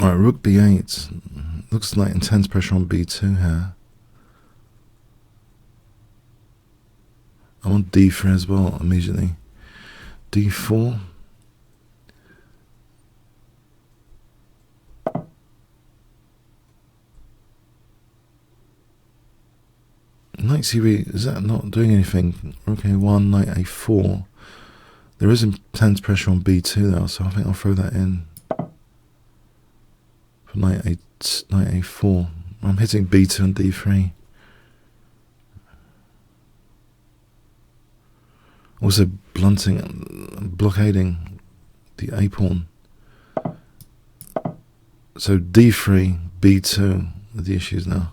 Alright, rook b8. Looks like intense pressure on b2 here. I want d3 as well immediately. d4. Knight c3, is that not doing anything? Rook a1, knight a4. There is intense pressure on b2 though, so I think I'll throw that in. For knight a4. I'm hitting b2 and d3. Also blunting, blockading the a pawn. So d3, b2 are the issues now.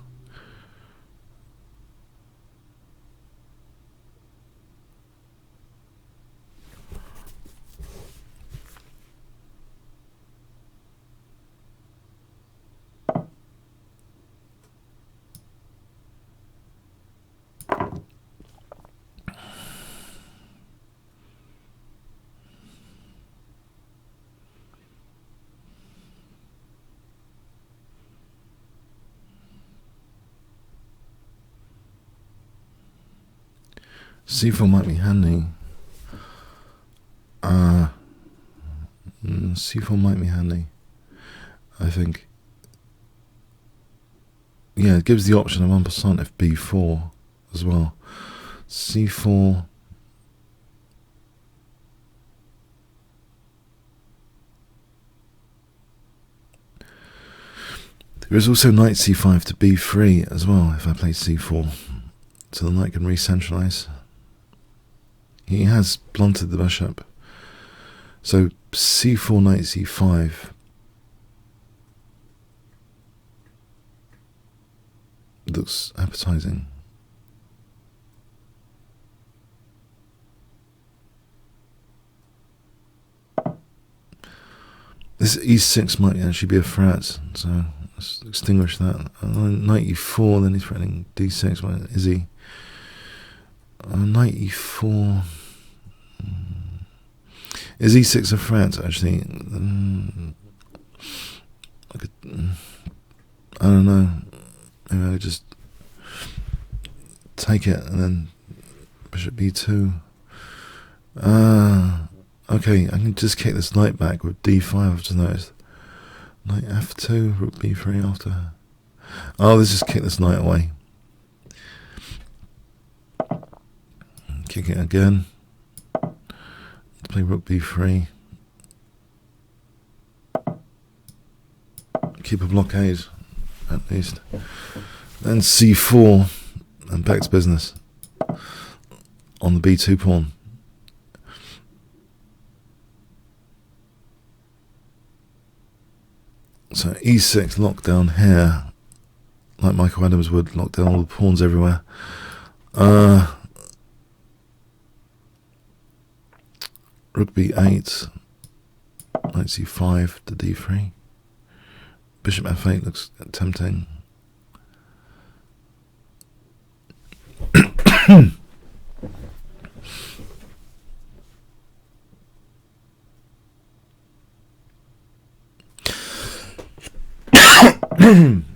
c4 might be handy. C4 might be handy, I think. Yeah, it gives the option of 1% if b4 as well. c4. There is also knight c5 to b3 as well if I play c4. So the knight can re-centralize. He has blunted the bishop. So c4, knight c5. Looks appetizing. This e6 might actually be a threat, so let's extinguish that. Knight e4, then he's threatening d6. Well, is he? Knight e4. Is e6 a threat, actually? I don't know. Maybe I just take it and then bishop b2. Okay, I can just kick this knight back with d5, I've just noticed. Knight f2, rook b3 after. Oh, let's just kick this knight away. Kick it again. Play rook b3. Keep a blockade, at least. Then c4, and back to business on the b2 pawn. So e6 locked down here, like Michael Adams would, lock down all the pawns everywhere. Rook b8, knight c5 to d3. Bishop f8 looks tempting.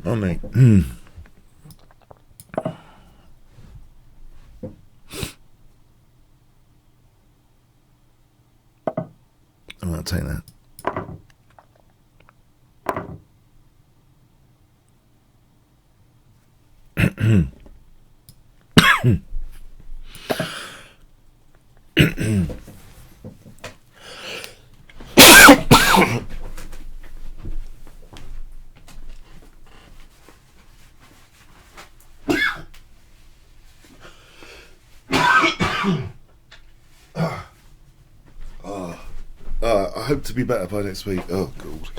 Oh mate. I'll take that. I hope to be better by next week. Oh god.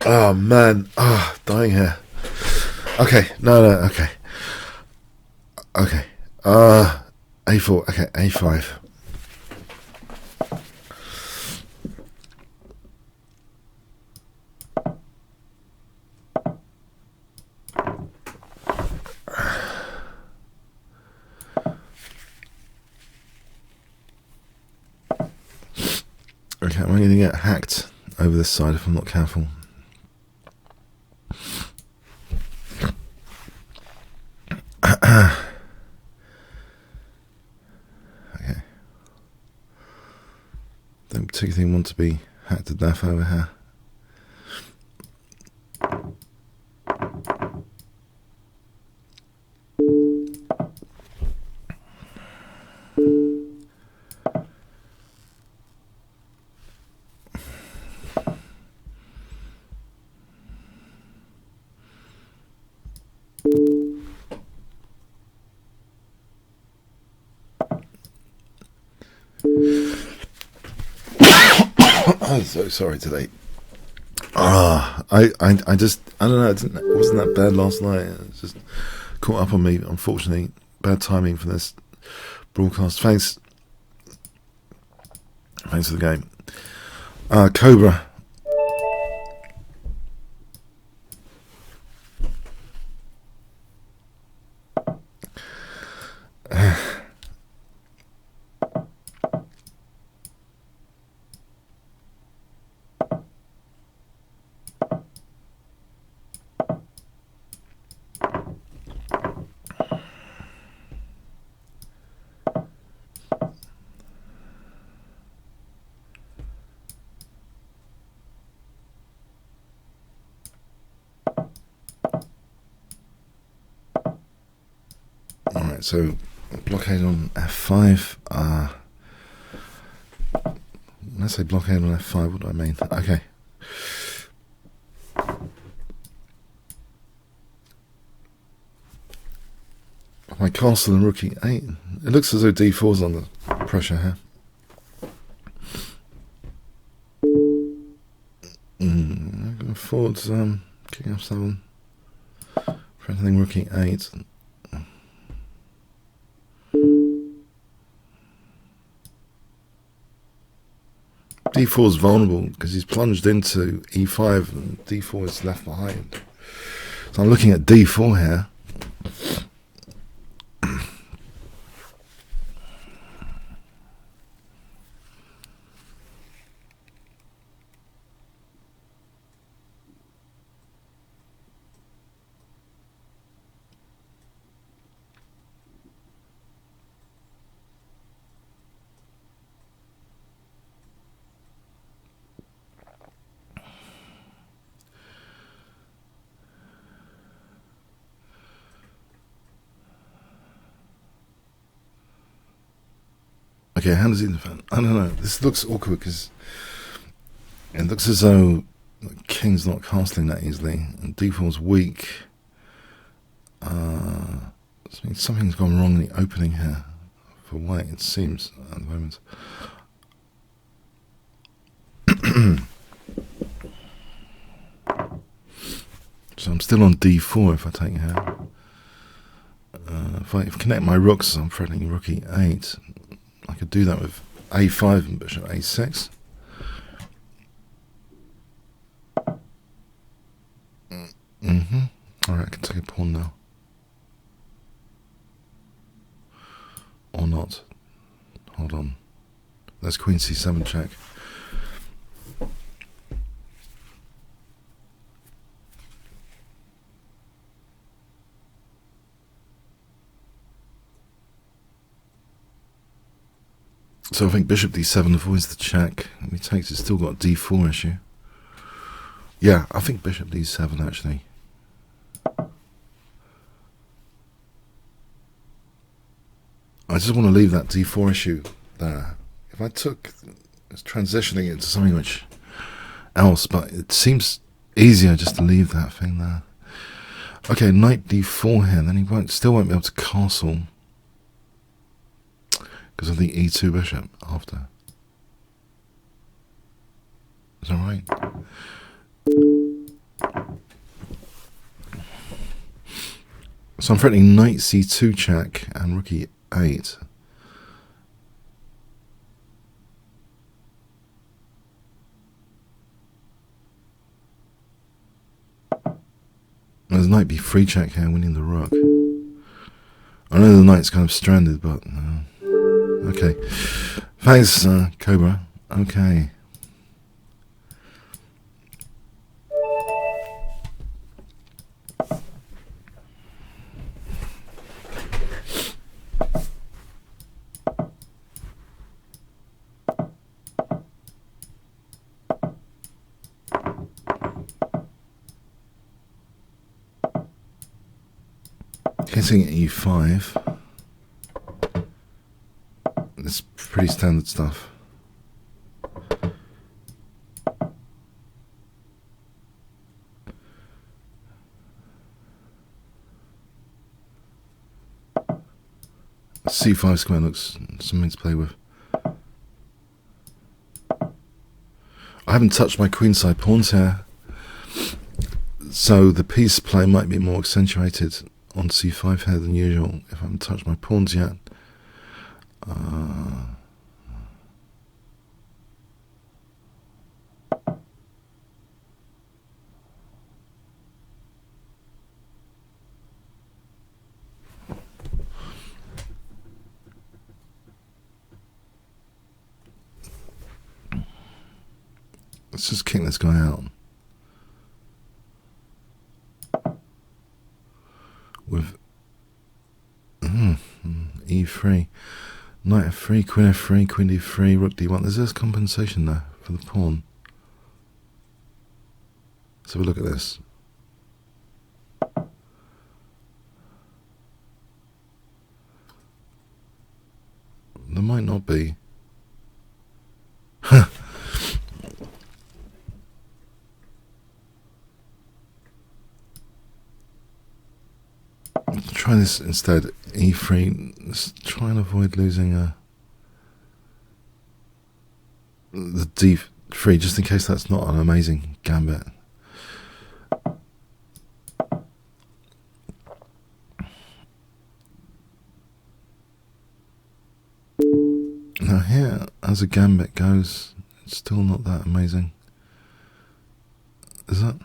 Oh man. Dying here. Okay. No. Okay. Okay. A4. Okay. A5. Okay, I'm going to get hacked over this side if I'm not careful. Okay. Don't particularly want to be hacked to death over here. I'm so sorry today. I don't know. It wasn't that bad last night. It just caught up on me. Unfortunately, bad timing for this broadcast. Thanks for the game, Cobra. Alright, so blockade on f5. When I say blockade on f5, what do I mean? Okay. My castle and rook e8. It looks as though d4's under pressure here. Going forwards, king f7. For anything, rook e8. d4 is vulnerable because he's plunged into e5 and d4 is left behind. So I'm looking at d4 here. Okay, how does he defend? I don't know. This looks awkward because it looks as though the king's not castling that easily, and d4's weak. Something's gone wrong in the opening here for white, it seems, at the moment. So I'm still on d4 if I take here. If I connect my rooks, I'm threatening rook e8. I could do that with a5 and bishop a6. Alright, I can take a pawn now. Or not. Hold on. Let's queen c7 check. So I think bishop d7 avoids the check. He takes, it's still got a d4 issue. Yeah, I think bishop d7 actually. I just want to leave that d4 issue there. If I took, it's transitioning it to something which else, but it seems easier just to leave that thing there. Okay, knight d4 here, then he still won't be able to castle because of the e2 bishop after. Is that right? So I'm threatening knight c2 check and rook e8. There's knight b3 check here, winning the rook. I know the knight's kind of stranded, but okay. Thanks, Cobra. Okay. Hitting e5. It's pretty standard stuff. C5 square looks something to play with. I haven't touched my queenside pawns here, so the piece play might be more accentuated on c5 here than usual if I haven't touched my pawns yet. Let's just kick this guy out with e3, knight f3, queen f3, queen d3, rook d1. There's this compensation there for the pawn. Let's have a look at this. There might not be. Try this instead. E3. Let's try and avoid losing the d3, just in case that's not an amazing gambit. Now here, as a gambit goes, it's still not that amazing. Is that?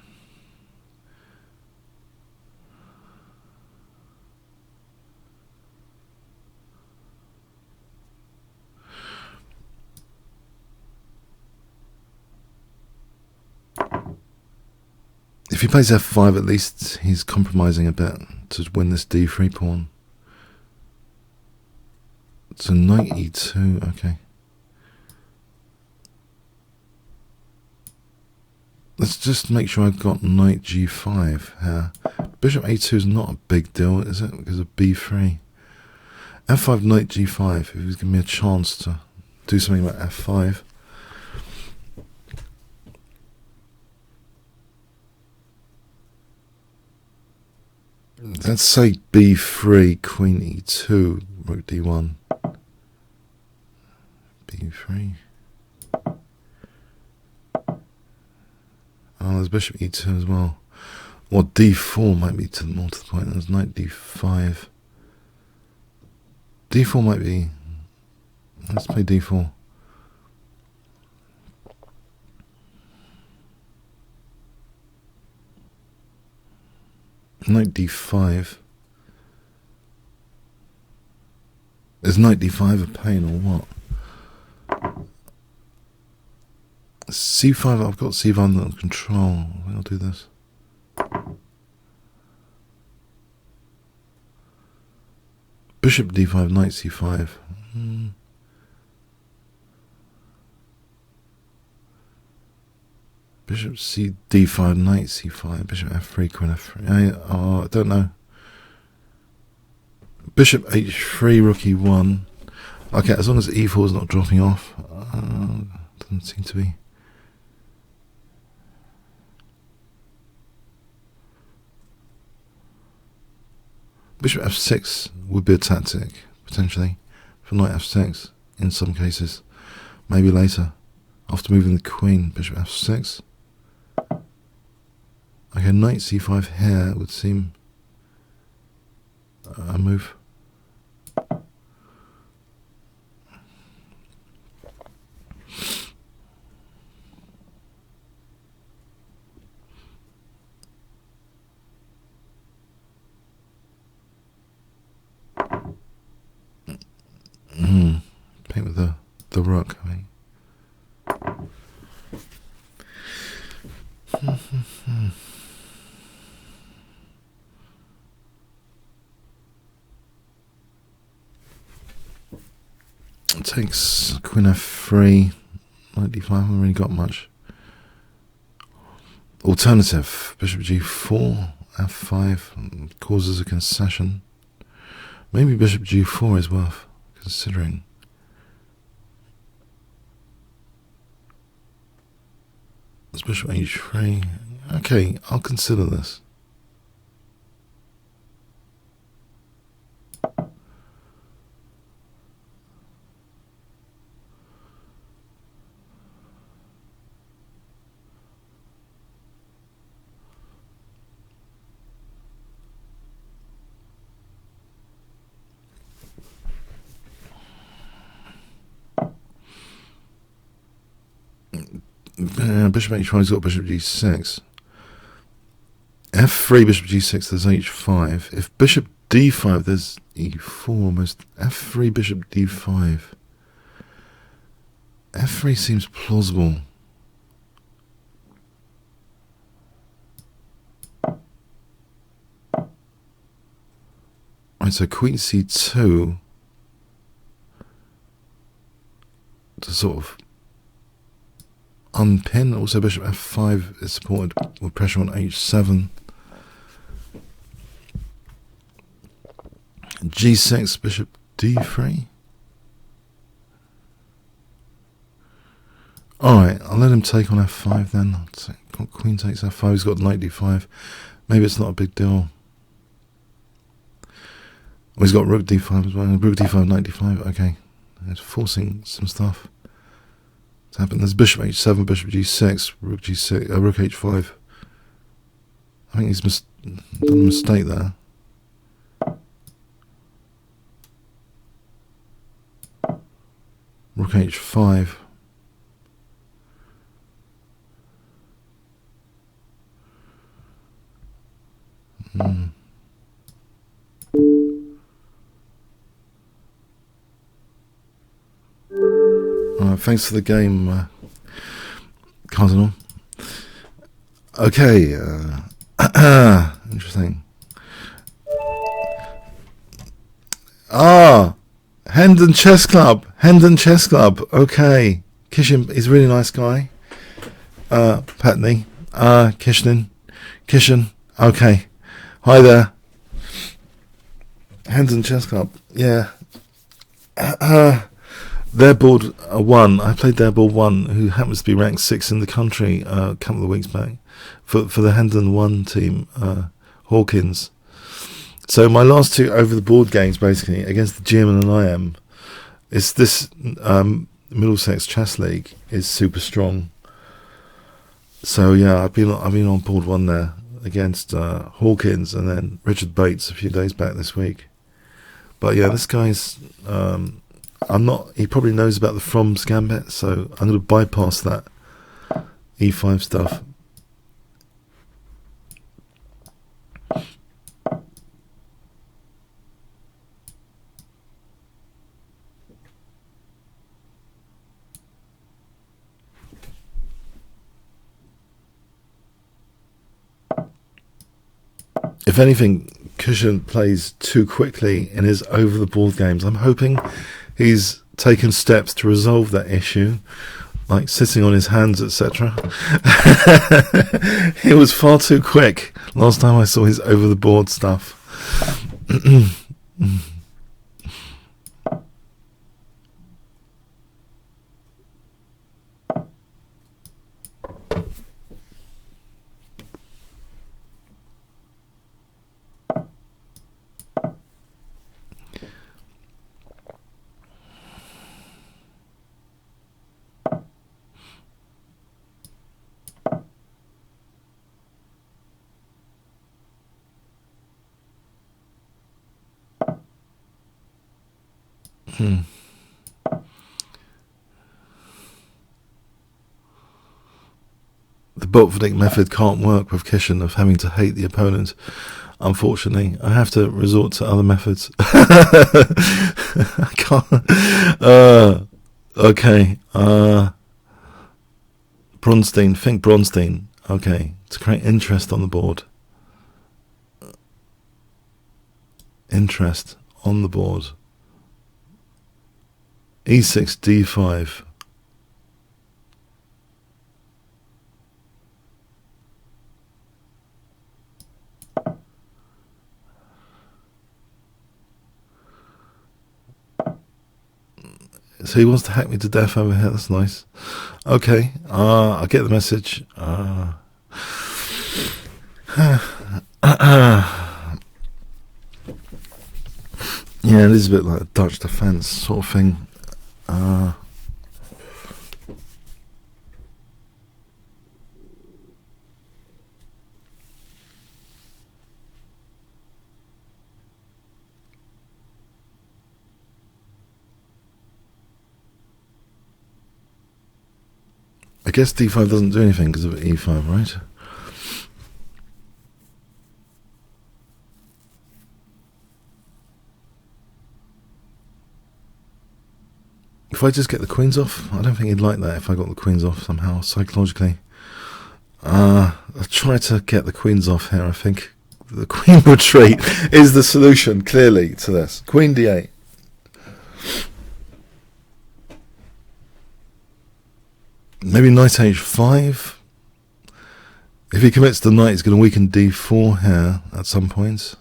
If he plays f5, at least he's compromising a bit to win this d3 pawn. So knight e2, okay. Let's just make sure I've got knight g5 here. Bishop a2 is not a big deal, is it? Because of b3. f5, knight g5, if he was giving me a chance to do something like f5. Let's say b3, queen e2, rook d1. b3. Oh, there's bishop e2 as well. Or d4 might be more to the point. There's knight d5. d4 might be... Let's play d4. Knight d5. Is knight d5 a pain or what? c5, I've got c5 under control. I think I'll do this. Bishop d5, knight c5. Bishop c d5, knight c5, bishop f3, queen f3. I don't know. Bishop h3, rook e1. Okay, as long as e4 is not dropping off. Doesn't seem to be. Bishop f6 would be a tactic, potentially, for knight f6 in some cases. Maybe later, after moving the queen. Bishop f6. Okay, knight c5 here would seem a move. Paint with the rook, I mean. It takes queen f3, knight d5. I haven't really got much. Alternative, bishop g4, f5 causes a concession. Maybe bishop g4 is worth considering. It's bishop h3. Okay, I'll consider this. Bishop h5's got bishop g6. f3, bishop g6, there's h5. If bishop d5, there's e4 almost. f3, bishop d5. f3 seems plausible. Right, so queen c2 to sort of unpin. Also bishop f5 is supported with pressure on h7. g6, bishop d3. Alright, I'll let him take on f5 then. Queen takes f5, he's got knight d5. Maybe it's not a big deal. Oh, he's got rook d5 as well. Rook d5, knight d5. Okay, it's forcing some stuff to happen. There's bishop h7, bishop g6, rook g6, rook h5. I think he's done a mistake there. Rook h5. Alright, thanks for the game, Cardinal. Okay, interesting. Hendon Chess Club. Hendon Chess Club. Okay. Kishin, he's a really nice guy. Patney. Kishin. Okay. Hi there. Hendon Chess Club. Yeah. Their board 1. I played their board 1, who happens to be ranked 6 in the country a couple of weeks back for the Hendon 1 team, Hawkins. So my last 2 over the board games, basically against the GM and IM, is this Middlesex Chess League is super strong. So yeah, I've been on board 1 there. against Hawkins and then Richard Bates a few days back this week. But yeah, this guy's he probably knows about the From Gambit, so I'm going to bypass that E5 stuff. If anything, Cushion plays too quickly in his over-the-board games. I'm hoping he's taken steps to resolve that issue, like sitting on his hands, etc. He was far too quick last time I saw his over-the-board stuff. The Bolshevik method can't work with Kishin of having to hate the opponent. Unfortunately, I have to resort to other methods. I can't. Okay. Bronstein. Think Bronstein. Okay. To create interest on the board. Interest on the board. E6, D5. So he wants to hack me to death over here. That's nice. Okay, I get the message. Yeah, it is a bit like a Dutch defense sort of thing. I guess D5 doesn't do anything because of E5, right? If I just get the queens off, I don't think he'd like that if I got the queens off somehow, psychologically. I'll try to get the queens off here, I think. The queen retreat is the solution, clearly, to this. Queen D8. Maybe knight H5. If he commits the knight, he's going to weaken D4 here at some point.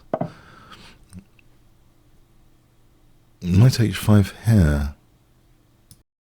Knight H5 here.